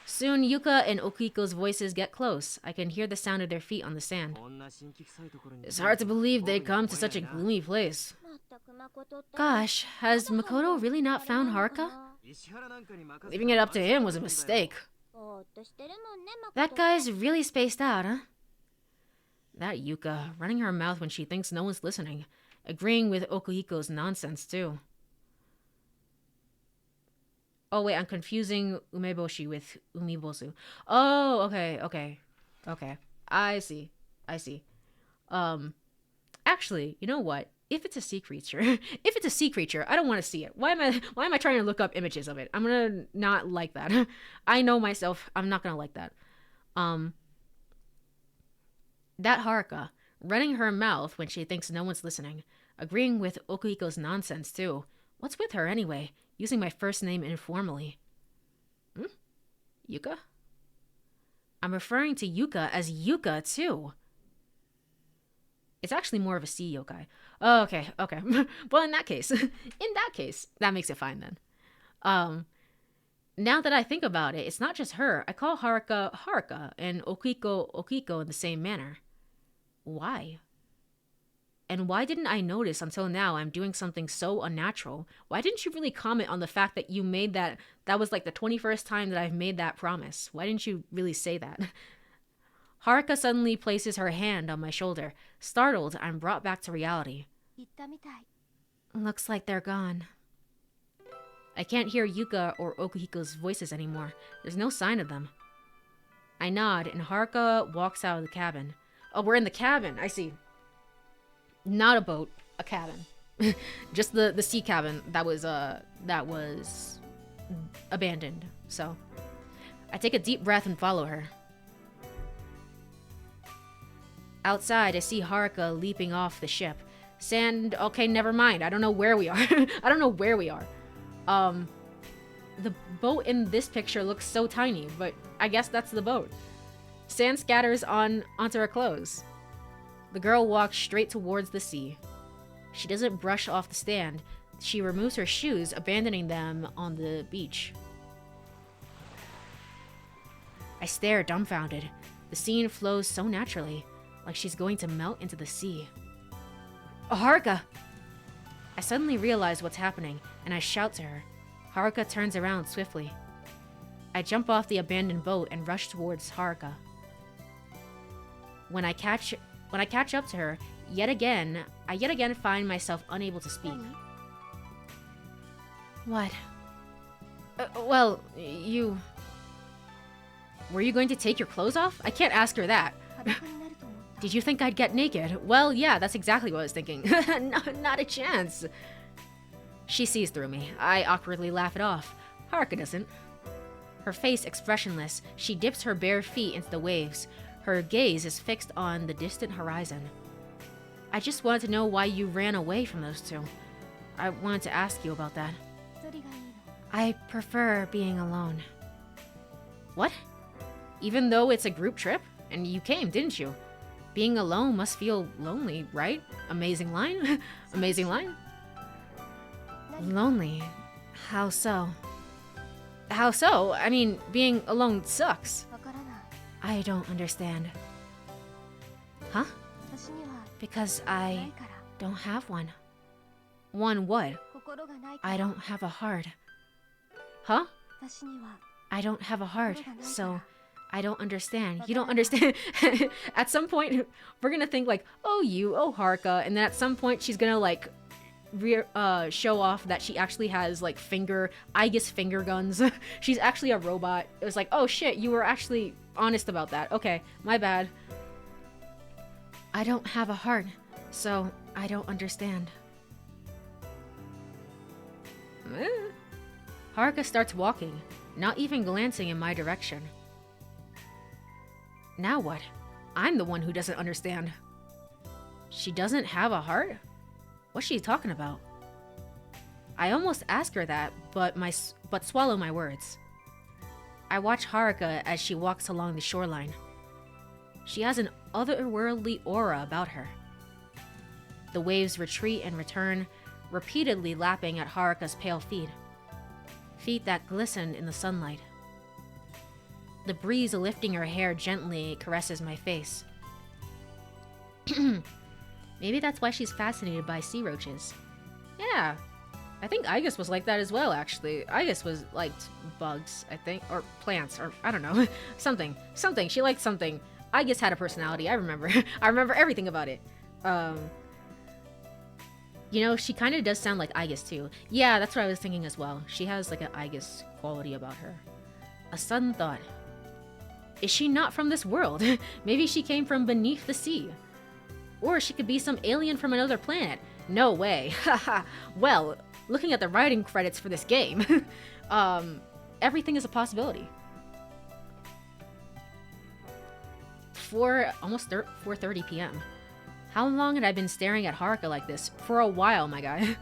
Soon, Yuka and Okiko's voices get close. I can hear the sound of their feet on the sand. It's hard to believe they come to such a gloomy place. Gosh, has Makoto really not found Haruka? Leaving it up to him was a mistake. That guy's really spaced out, huh? That Yuka, running her mouth when she thinks no one's listening. Agreeing with Okuhiko's nonsense, too. Oh, wait, I'm confusing umeboshi with umibosu. Oh, okay. I see. Actually, you know what? If it's a sea creature, I don't want to see it. Why am I trying to look up images of it? I'm gonna not like that. I know myself. I'm not gonna like that. That Haruka, running her mouth when she thinks no one's listening, agreeing with Okuhiko's nonsense too. What's with her anyway? Using my first name informally. Yuka? I'm referring to Yuka as Yuka too. It's actually more of a sea yokai. Oh, okay. Well, in that case, that makes it fine then. Now that I think about it, it's not just her. I call Haruka Haruka and Okiko in the same manner. Why? And why didn't I notice until now I'm doing something so unnatural? Why didn't you really comment on the fact that you made that was like the 21st time that I've made that promise? Why didn't you really say that? Haruka suddenly places her hand on my shoulder. Startled, I'm brought back to reality. Looks like they're gone. I can't hear Yuka or Okuhiko's voices anymore. There's no sign of them. I nod, and Haruka walks out of the cabin. Oh, we're in the cabin. I see. Not a boat, a cabin. Just the sea cabin that was abandoned. So I take a deep breath and follow her. Outside, I see Haruka leaping off the ship. Sand, okay, never mind. I don't know where we are. The boat in this picture looks so tiny, but I guess that's the boat. Sand scatters onto her clothes. The girl walks straight towards the sea. She doesn't brush off the sand. She removes her shoes, abandoning them on the beach. I stare, dumbfounded. The scene flows so naturally, like she's going to melt into the sea. Oh, Haruka! I suddenly realize what's happening, and I shout to her. Haruka turns around swiftly. I jump off the abandoned boat and rush towards Haruka. When I catch up to her, I yet again find myself unable to speak. What? Well, you... Were you going to take your clothes off? I can't ask her that. Did you think I'd get naked? Well, yeah, that's exactly what I was thinking. Not a chance. She sees through me. I awkwardly laugh it off. Haruka doesn't. Her face expressionless, she dips her bare feet into the waves. Her gaze is fixed on the distant horizon. I just wanted to know why you ran away from those two. I wanted to ask you about that. I prefer being alone. What? Even though it's a group trip? And you came, didn't you? Being alone must feel lonely, right? Amazing line? Amazing line? Lonely? How so? How so? I mean, being alone sucks. I don't understand. Huh? Because I don't have one. One what? I don't have a heart. Huh? I don't have a heart, so I don't understand. You don't understand. At some point, we're gonna think like, oh, Haruka, and then at some point she's gonna like show off that she actually has like finger guns. She's actually a robot. It was like, oh shit, you were actually honest about that. Okay, my bad. I don't have a heart, so I don't understand. Haruka starts walking, not even glancing in my direction. Now what? I'm the one who doesn't understand. She doesn't have a heart? What's she talking about? I almost ask her that, but swallow my words. I watch Haruka as she walks along the shoreline. She has an otherworldly aura about her. The waves retreat and return, repeatedly lapping at Haruka's pale feet. Feet that glisten in the sunlight. The breeze lifting her hair gently caresses my face. Maybe that's why she's fascinated by sea roaches. Yeah, I think Aigis was like that as well, actually. Aigis was liked bugs, I think, or plants, or I don't know. Something. She liked something. Aigis had a personality, I remember. I remember everything about it. You know, she kind of does sound like Aigis too. Yeah, that's what I was thinking as well. She has like an Aigis quality about her. A sudden thought. Is she not from this world? Maybe she came from beneath the sea. Or she could be some alien from another planet. No way. Haha. Well, looking at the writing credits for this game, everything is a possibility. Almost 4:30 p.m. How long had I been staring at Haruka like this? For a while, my guy.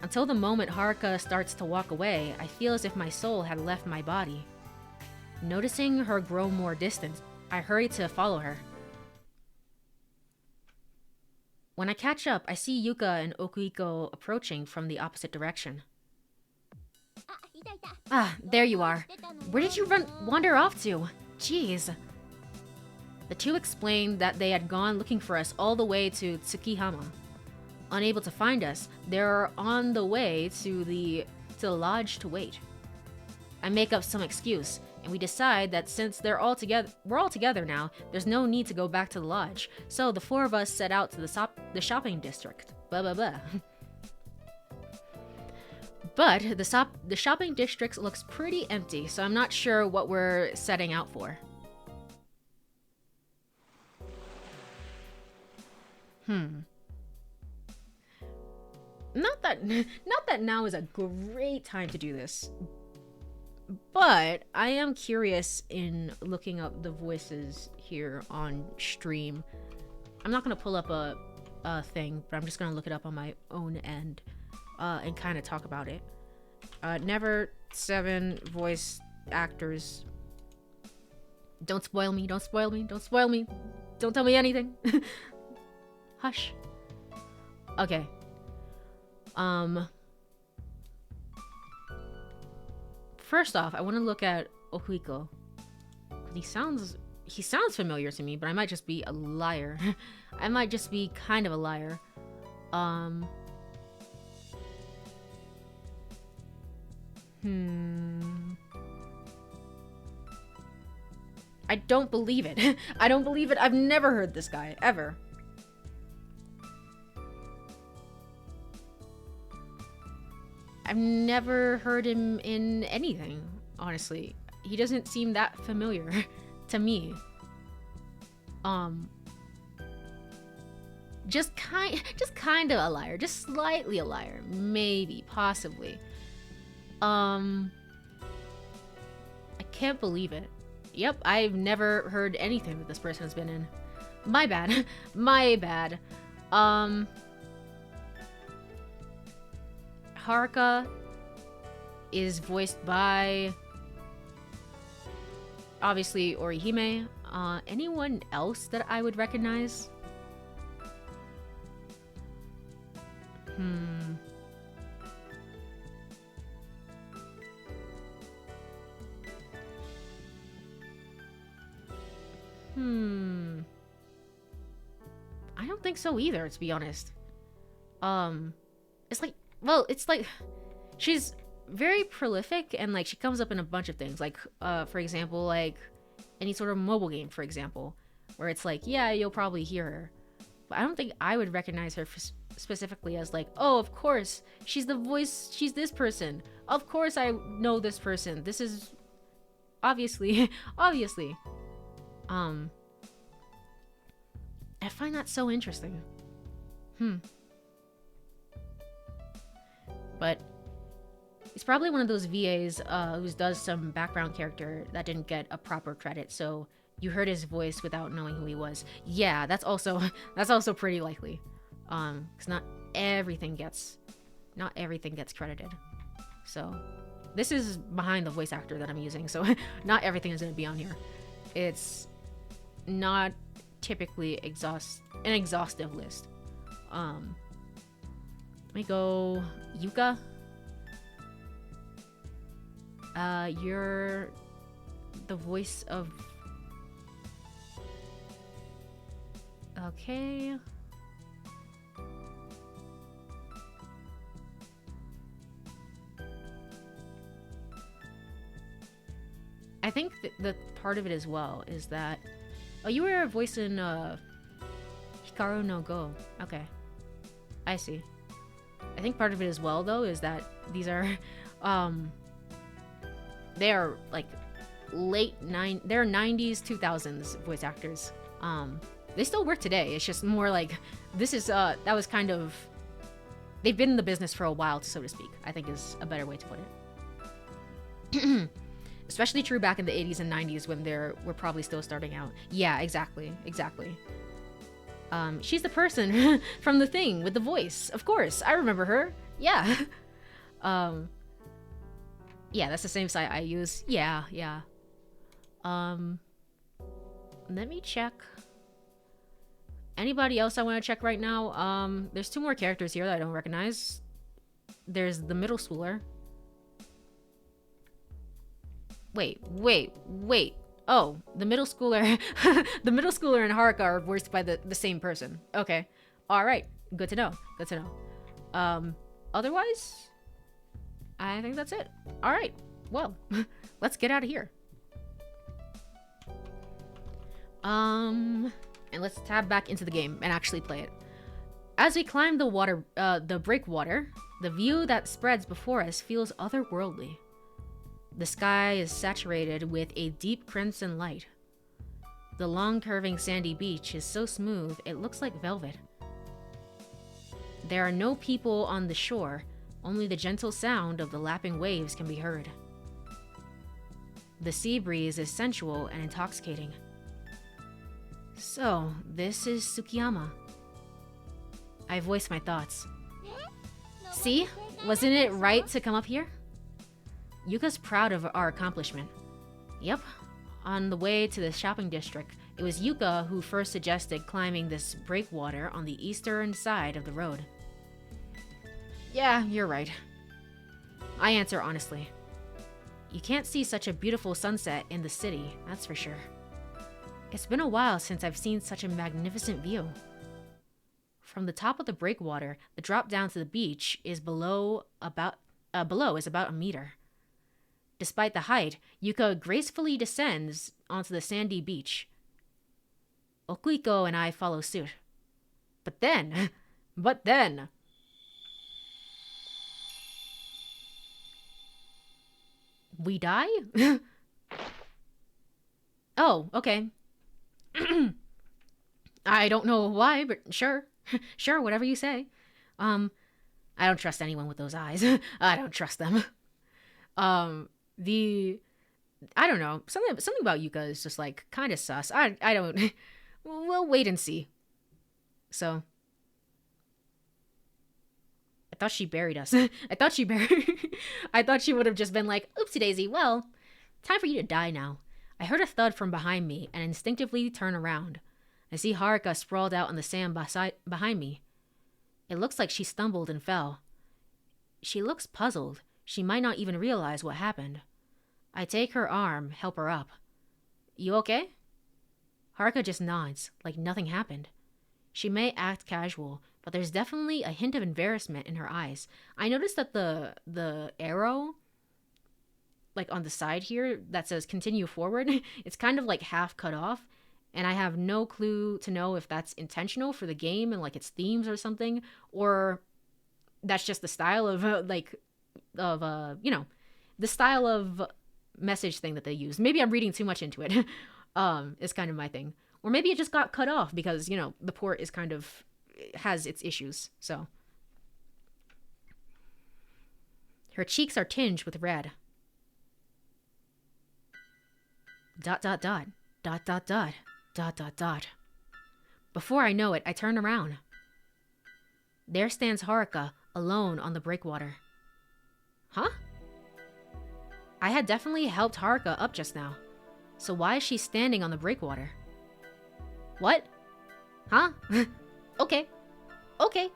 Until the moment Haruka starts to walk away, I feel as if my soul had left my body. Noticing her grow more distant, I hurry to follow her. When I catch up, I see Yuka and Okuhiko approaching from the opposite direction. Ah, there you are. Where did you wander off to? Jeez. The two explained that they had gone looking for us all the way to Tsukihama. Unable to find us, they're on the way to the lodge to wait. I make up some excuse, and we decide that since we're all together now, there's no need to go back to the lodge. So the four of us set out to the shopping district. Blah blah blah. But the shopping district looks pretty empty, so I'm not sure what we're setting out for. Not that now is a great time to do this. But I am curious in looking up the voices here on stream. I'm not going to pull up a thing, but I'm just going to look it up on my own end and kind of talk about it. Never 7 voice actors. Don't spoil me, don't spoil me, don't spoil me. Don't tell me anything. Hush. Okay. First off, I want to look at Okuhiko. He sounds familiar to me, but I might just be a liar. I might just be kind of a liar. I don't believe it. I don't believe it. I've never heard this guy, ever. I've never heard him in anything, honestly. He doesn't seem that familiar to me. Just kind of a liar, just slightly a liar, maybe, possibly. I can't believe it. Yep, I've never heard anything that this person has been in. My bad. My bad. Haruka is voiced by, obviously, Orihime. Anyone else that I would recognize? I don't think so either, to be honest. It's like she's very prolific, and like she comes up in a bunch of things, like for example, like any sort of mobile game, for example, where it's like, yeah, you'll probably hear her, but I don't think I would recognize her specifically as like, oh, of course she's the voice, she's this person, of course I know this person, this is obviously. I find that so interesting. But he's probably one of those VAs who does some background character that didn't get a proper credit, so You heard his voice without knowing who he was. Yeah, that's also that's also pretty likely. Cuz not everything gets credited. So, this is behind the voice actor that I'm using. So, not everything is going to be on here. It's not typically an exhaustive list. Let me go Yuka. You're the voice of... Okay. I think the part of it as well is that... Oh, you were a voice in Hikaru no Go. Okay. I see. I think part of it as well, though, is that these are... they are, like, they're 90s, 2000s voice actors. They still work today. It's just more like... This is, that was kind of... They've been in the business for a while, so to speak, I think is a better way to put it. Especially true back in the 80s and 90s when we're probably still starting out. Yeah, exactly. She's the person from The Thing with the voice. Of course, I remember her. Yeah. Yeah, that's the same site I use. Yeah. Let me check. Anybody else I want to check right now? There's 2 more characters here that I don't recognize. There's the middle schooler. Wait. Oh, the middle schooler. The middle schooler and Haruka are voiced by the same person. Okay. Alright. Good to know. Otherwise, I think that's it. Alright. Well, let's get out of here. And let's tab back into the game and actually play it. As we climb the breakwater, the view that spreads before us feels otherworldly. The sky is saturated with a deep crimson light. The long curving sandy beach is so smooth it looks like velvet. There are no people on the shore, only the gentle sound of the lapping waves can be heard. The sea breeze is sensual and intoxicating. So, this is Tsukiyama. I voice my thoughts. See? Wasn't it right to come up here? Yuka's proud of our accomplishment. Yep. On the way to the shopping district, it was Yuka who first suggested climbing this breakwater on the eastern side of the road. Yeah, you're right. I answer honestly. You can't see such a beautiful sunset in the city, that's for sure. It's been a while since I've seen such a magnificent view. From the top of the breakwater, the drop down to the beach is below is about a meter. Despite the height, Yuka gracefully descends onto the sandy beach. Okuiko and I follow suit. But then... We die? Oh, okay. I don't know why, but sure. Sure, whatever you say. I don't trust anyone with those eyes. I don't trust them. I don't know. Something about Yuka is just like kind of sus. I don't. We'll wait and see. So, I thought she buried us. I thought she would have just been like, "Oopsie daisy. Well, time for you to die now." I heard a thud from behind me and instinctively turn around. I see Haruka sprawled out on the sand behind me. It looks like she stumbled and fell. She looks puzzled. She might not even realize what happened. I take her arm, help her up. You okay? Haruka just nods, like nothing happened. She may act casual, but there's definitely a hint of embarrassment in her eyes. I noticed that the arrow, like on the side here, that says continue forward, it's kind of like half cut off, and I have no clue to know if that's intentional for the game and like its themes or something, or that's just the style of the style of message thing that they use. Maybe I'm reading too much into it. Is kind of my thing. Or maybe it just got cut off because, the port is kind of has its issues. So her cheeks are tinged with red. ... Dot dot dot. Dot dot dot. Before I know it, I turn around. There stands Haruka, alone on the breakwater. Huh? I had definitely helped Haruka up just now. So why is she standing on the breakwater? What? Huh? Okay. Okay.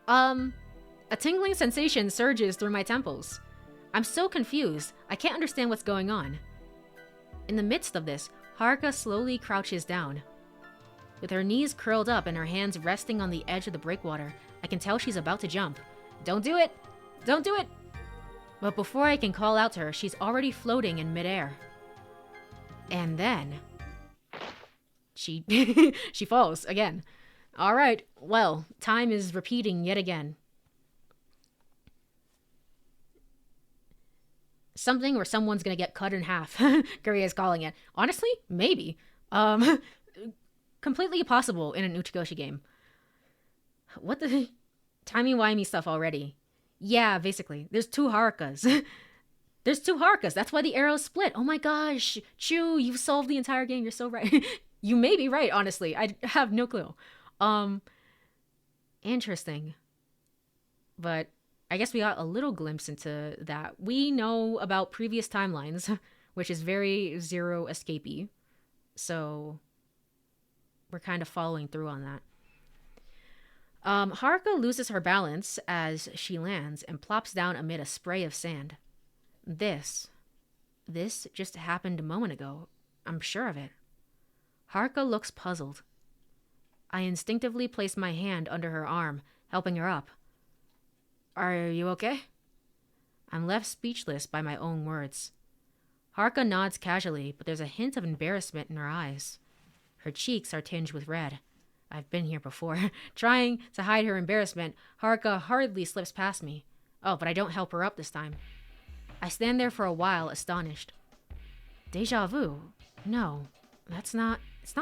A tingling sensation surges through my temples. I'm so confused, I can't understand what's going on. In the midst of this, Haruka slowly crouches down. With her knees curled up and her hands resting on the edge of the breakwater, I can tell she's about to jump. Don't do it! Don't do it! But before I can call out to her, she's already floating in midair. And then... she falls again. Alright, well, time is repeating yet again. Something or someone's gonna get cut in half. Courie is calling it. Honestly, maybe. Completely possible in an Uchikoshi game. What the... timey-wimey stuff already. Yeah, basically. There's two Harukas. There's two Harukas. That's why the arrows split. Oh my gosh. Chu, you've solved the entire game. You're so right. You may be right, honestly. I have no clue. Interesting. But I guess we got a little glimpse into that. We know about previous timelines, which is very Zero escapey. So we're kind of following through on that. Haruka loses her balance as she lands and plops down amid a spray of sand. This just happened a moment ago. I'm sure of it. Haruka looks puzzled. I instinctively place my hand under her arm, helping her up. Are you okay? I'm left speechless by my own words. Haruka nods casually, but there's a hint of embarrassment in her eyes. Her cheeks are tinged with red. I've been here before. Trying to hide her embarrassment, Haruka hurriedly slips past me. Oh, but I don't help her up this time. I stand there for a while, astonished. Deja vu? No, it's not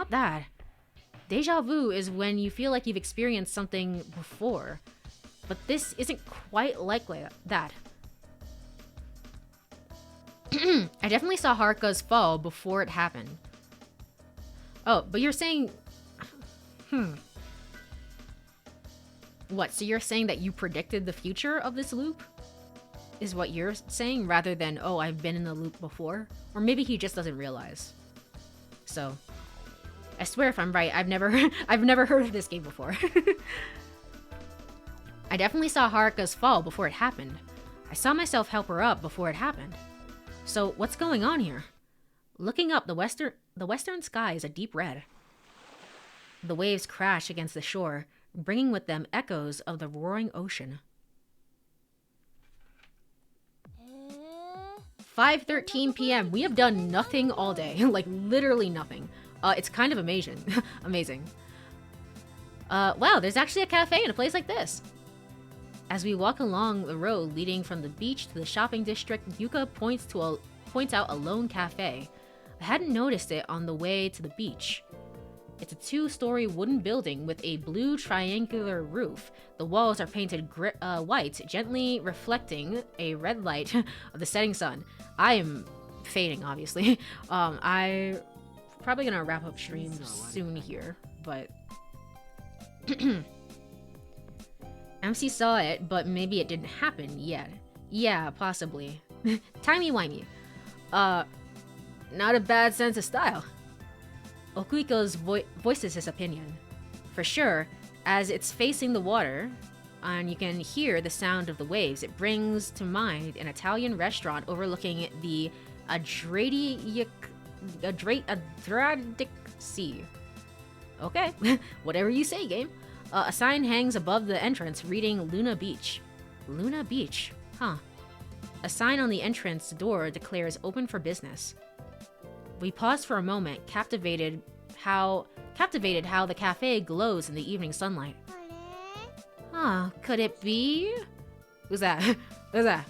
that. Deja vu is when you feel like you've experienced something before. But this isn't quite like that. I definitely saw Haruka's fall before it happened. Oh, but you're saying... What, so you're saying that you predicted the future of this loop? Is what you're saying, rather than, oh, I've been in the loop before? Or maybe he just doesn't realize. So, I swear if I'm right, I've never heard of this game before. I definitely saw Haruka's fall before it happened. I saw myself help her up before it happened. So, what's going on here? Looking up, the western sky is a deep red. The waves crash against the shore, bringing with them echoes of the roaring ocean. 5:13 p.m. We have done nothing all day. Like, literally nothing. It's kind of amazing. Amazing. Wow, there's actually a cafe in a place like this. As we walk along the road leading from the beach to the shopping district, Yuka points out a lone cafe. I hadn't noticed it on the way to the beach. It's a 2-story wooden building with a blue triangular roof. The walls are painted white, gently reflecting a red light of the setting sun. I am fading, obviously. I'm probably gonna wrap up stream soon here, but... MC saw it, but maybe it didn't happen yet. Yeah, possibly. Timey-wimey. Not a bad sense of style. Okuiko's voices his opinion. For sure, as it's facing the water, and you can hear the sound of the waves, it brings to mind an Italian restaurant overlooking the Adriatic Sea. Okay, whatever you say, game. A sign hangs above the entrance reading Luna Beach. Luna Beach, huh. A sign on the entrance door declares open for business. We pause for a moment, captivated how the cafe glows in the evening sunlight. Huh, could it be? Who's that? Who's that?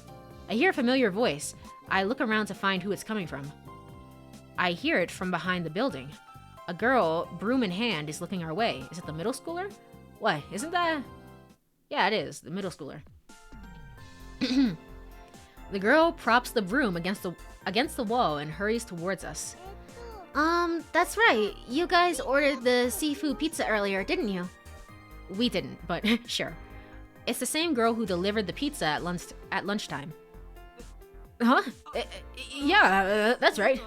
I hear a familiar voice. I look around to find who it's coming from. I hear it from behind the building. A girl, broom in hand, is looking our way. Is it the middle schooler? What, isn't that? Yeah, it is, the middle schooler. The girl props the broom against the wall and hurries towards us. That's right. You guys ordered the seafood pizza earlier, didn't you? We didn't, but sure. It's the same girl who delivered the pizza at lunchtime. Huh? Yeah, that's right.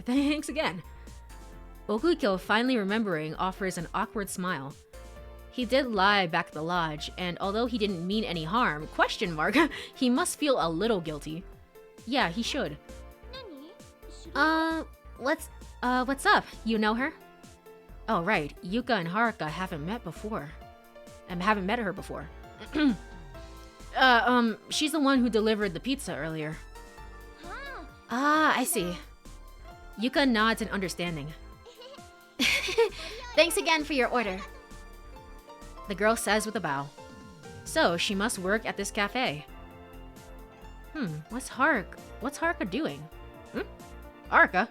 Thanks again. Okuiko, finally remembering, offers an awkward smile. He did lie back at the lodge, and although he didn't mean any harm, he must feel a little guilty. Yeah, he should. What's up? You know her? Oh, right. Yuka and Haruka haven't met her before. She's the one who delivered the pizza earlier. Ah, I see. Yuka nods in understanding. Thanks again for your order. The girl says with a bow. So, she must work at this cafe. What's Haruka doing? Haruka?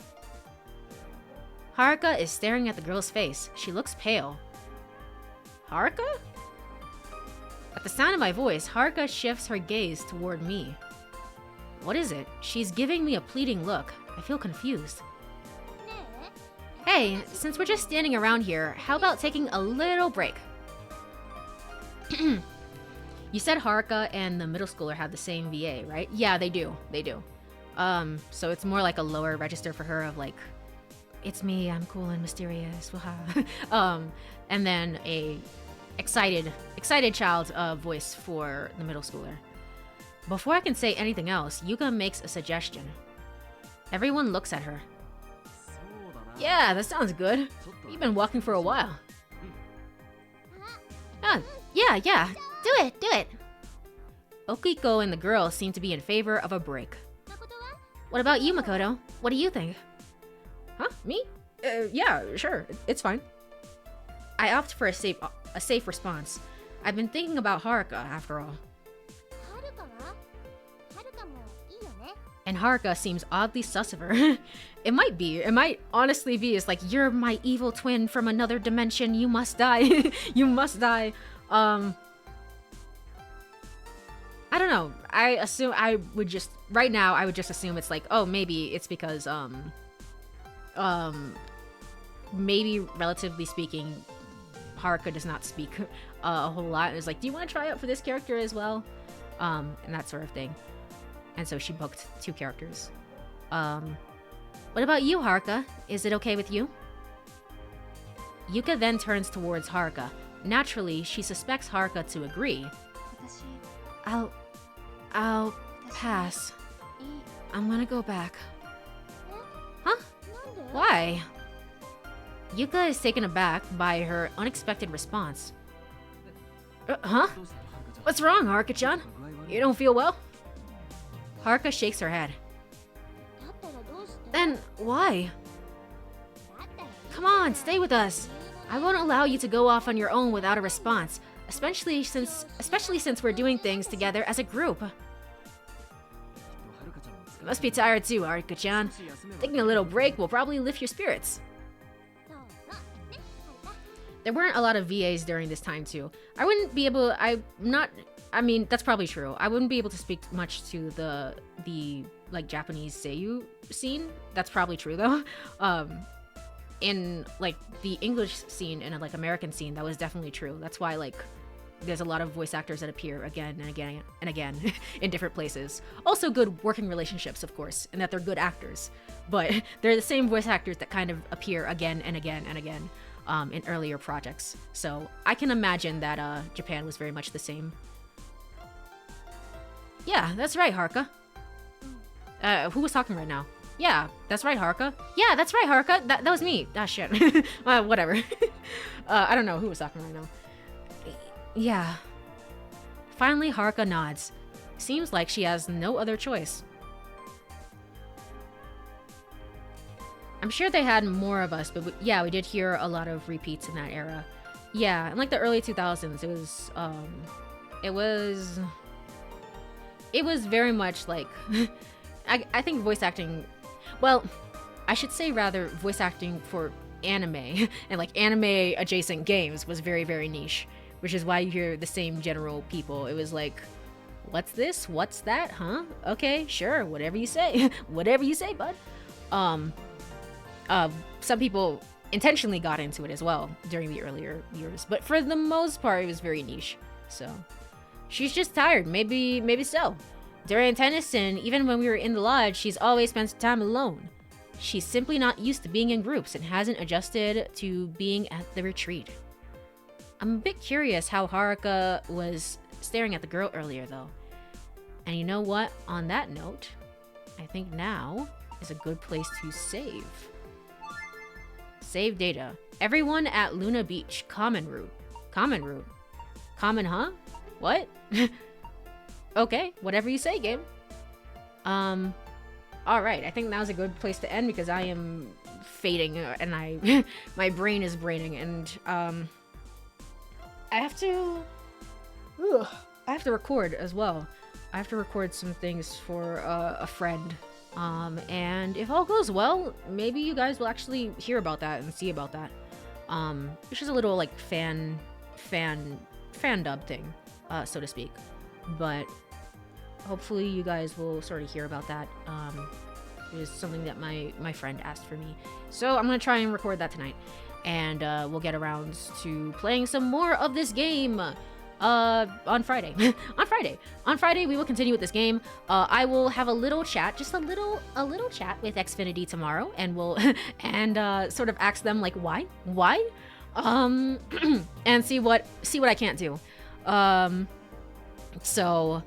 Haruka is staring at the girl's face. She looks pale. Haruka? At the sound of my voice, Haruka shifts her gaze toward me. What is it? She's giving me a pleading look. I feel confused. Hey, since we're just standing around here, how about taking a little break? You said Haruka and the middle schooler have the same VA, right? Yeah, they do. So it's more like a lower register for her of like, it's me, I'm cool and mysterious. And then a excited child voice for the middle schooler. Before I can say anything else, Yuka makes a suggestion. Everyone looks at her. Yeah, that sounds good. You've been walking for a while. Yeah. Do it. Okiko and the girl seem to be in favor of a break. What about you, Makoto? What do you think? Huh? Me? Yeah, sure. It's fine. I opt for a safe response. I've been thinking about Haruka, after all. And Haruka seems oddly sus of her. It might be. It might honestly be. It's like, you're my evil twin from another dimension. You must die. You must die. I don't know. I would just assume it's like, oh, maybe it's because, maybe relatively speaking, Haruka does not speak a whole lot. And it's like, do you want to try out for this character as well? And that sort of thing. And so she booked 2 characters. What about you, Haruka? Is it okay with you? Yuka then turns towards Haruka. Naturally, she suspects Haruka to agree. I'll pass. I'm gonna go back. Huh? Why? Yuka is taken aback by her unexpected response. Huh? What's wrong, Haruka-chan? You don't feel well? Haruka shakes her head. Then why? Come on, stay with us. I won't allow you to go off on your own without a response, especially since we're doing things together as a group. You must be tired too, Haruka-chan. Taking a little break will probably lift your spirits. There weren't a lot of VAs during this time too. I wouldn't be able. That's probably true. I wouldn't be able to speak much to the like Japanese seiyuu scene. That's probably true though. In like the English scene and like American scene, that was definitely true. That's why like there's a lot of voice actors that appear again and again and again in different places. Also good working relationships, of course, and that they're good actors. But they're the same voice actors that kind of appear again and again and again in earlier projects. So I can imagine that Japan was very much the same. Yeah, that's right, Haruka. Who was talking right now? Yeah, that's right, Haruka. Yeah, that's right, Haruka. That was me. Ah, shit. Whatever. I don't know who was talking right now. Yeah. Finally, Haruka nods. Seems like she has no other choice. I'm sure they had more of us, but we did hear a lot of repeats in that era. Yeah, in like the early 2000s, it was very much like, I think voice acting, well, I should say rather voice acting for anime and like anime adjacent games was very, very niche, which is why you hear the same general people. It was like, what's this? What's that? Huh? Okay, sure, whatever you say. Whatever you say, bud. Some people intentionally got into it as well during the earlier years, but for the most part, it was very niche. So she's just tired. Maybe so. During tennis and even when we were in the lodge, she's always spent time alone. She's simply not used to being in groups and hasn't adjusted to being at the retreat. I'm a bit curious how Haruka was staring at the girl earlier, though. And you know what? On that note, I think now is a good place to save. Save data. Everyone at Luna Beach. Common route. Common route. Common, huh? What? Okay, whatever you say, game. Alright, I think now's a good place to end because I am fading and my brain is braining, and I have to record as well. I have to record some things for a friend. And if all goes well, maybe you guys will actually hear about that and see about that. It's just a little like fan dub thing, so to speak. But hopefully you guys will sort of hear about that. It was something that my friend asked for me. So I'm gonna try and record that tonight. And we'll get around to playing some more of this game on Friday. On Friday we will continue with this game. I will have a little chat, just a little chat with Xfinity tomorrow, and we'll and sort of ask them like why and see what I can't do. So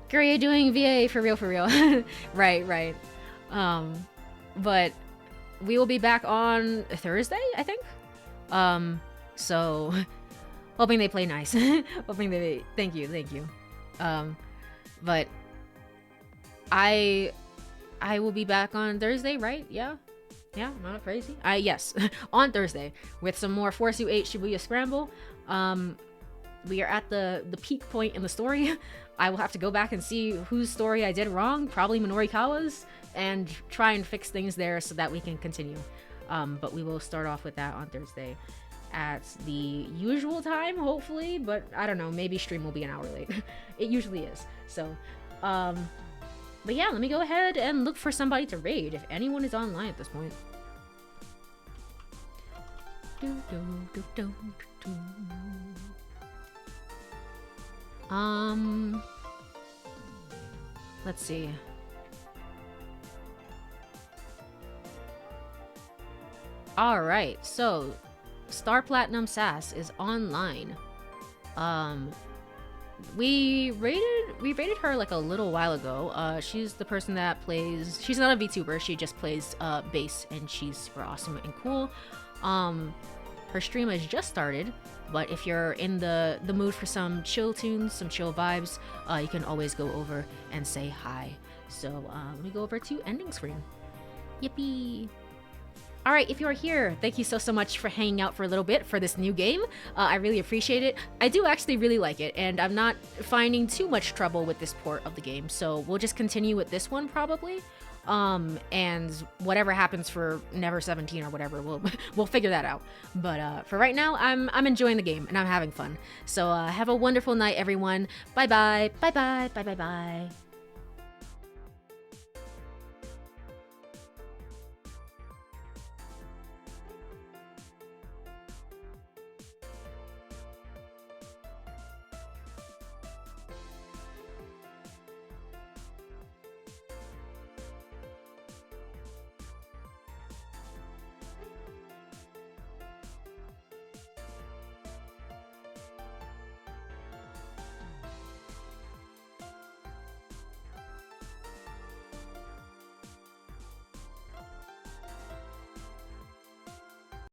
Courie doing VA for real. right. But we will be back on Thursday, I think. So hoping they play nice. Thank you. But I will be back on Thursday, right? Yeah, am I not crazy? Yes, on Thursday with some more Force U8 Shibuya Scramble. We are at the peak point in the story. I will have to go back and see whose story I did wrong, probably Minorikawa's, and try and fix things there so that we can continue. But we will start off with that on Thursday at the usual time, hopefully, but I don't know, maybe stream will be an hour late. It usually is. So, but yeah, let me go ahead and look for somebody to raid if anyone is online at this point. Let's see. Alright, so Star Platinum Sass is online. We rated her like a little while ago. She's the person that plays, she's not a VTuber, she just plays bass, and she's super awesome and cool. Her stream has just started, but if you're in the mood for some chill tunes, some chill vibes, you can always go over and say hi. So let me go over to ending screen. Yippee! Alright, if you are here, thank you so much for hanging out for a little bit for this new game. I really appreciate it. I do actually really like it, and I'm not finding too much trouble with this port of the game, so we'll just continue with this one probably. And whatever happens for Never 17 or whatever, we'll figure that out. But for right now, I'm enjoying the game and I'm having fun. So have a wonderful night, everyone. Bye bye.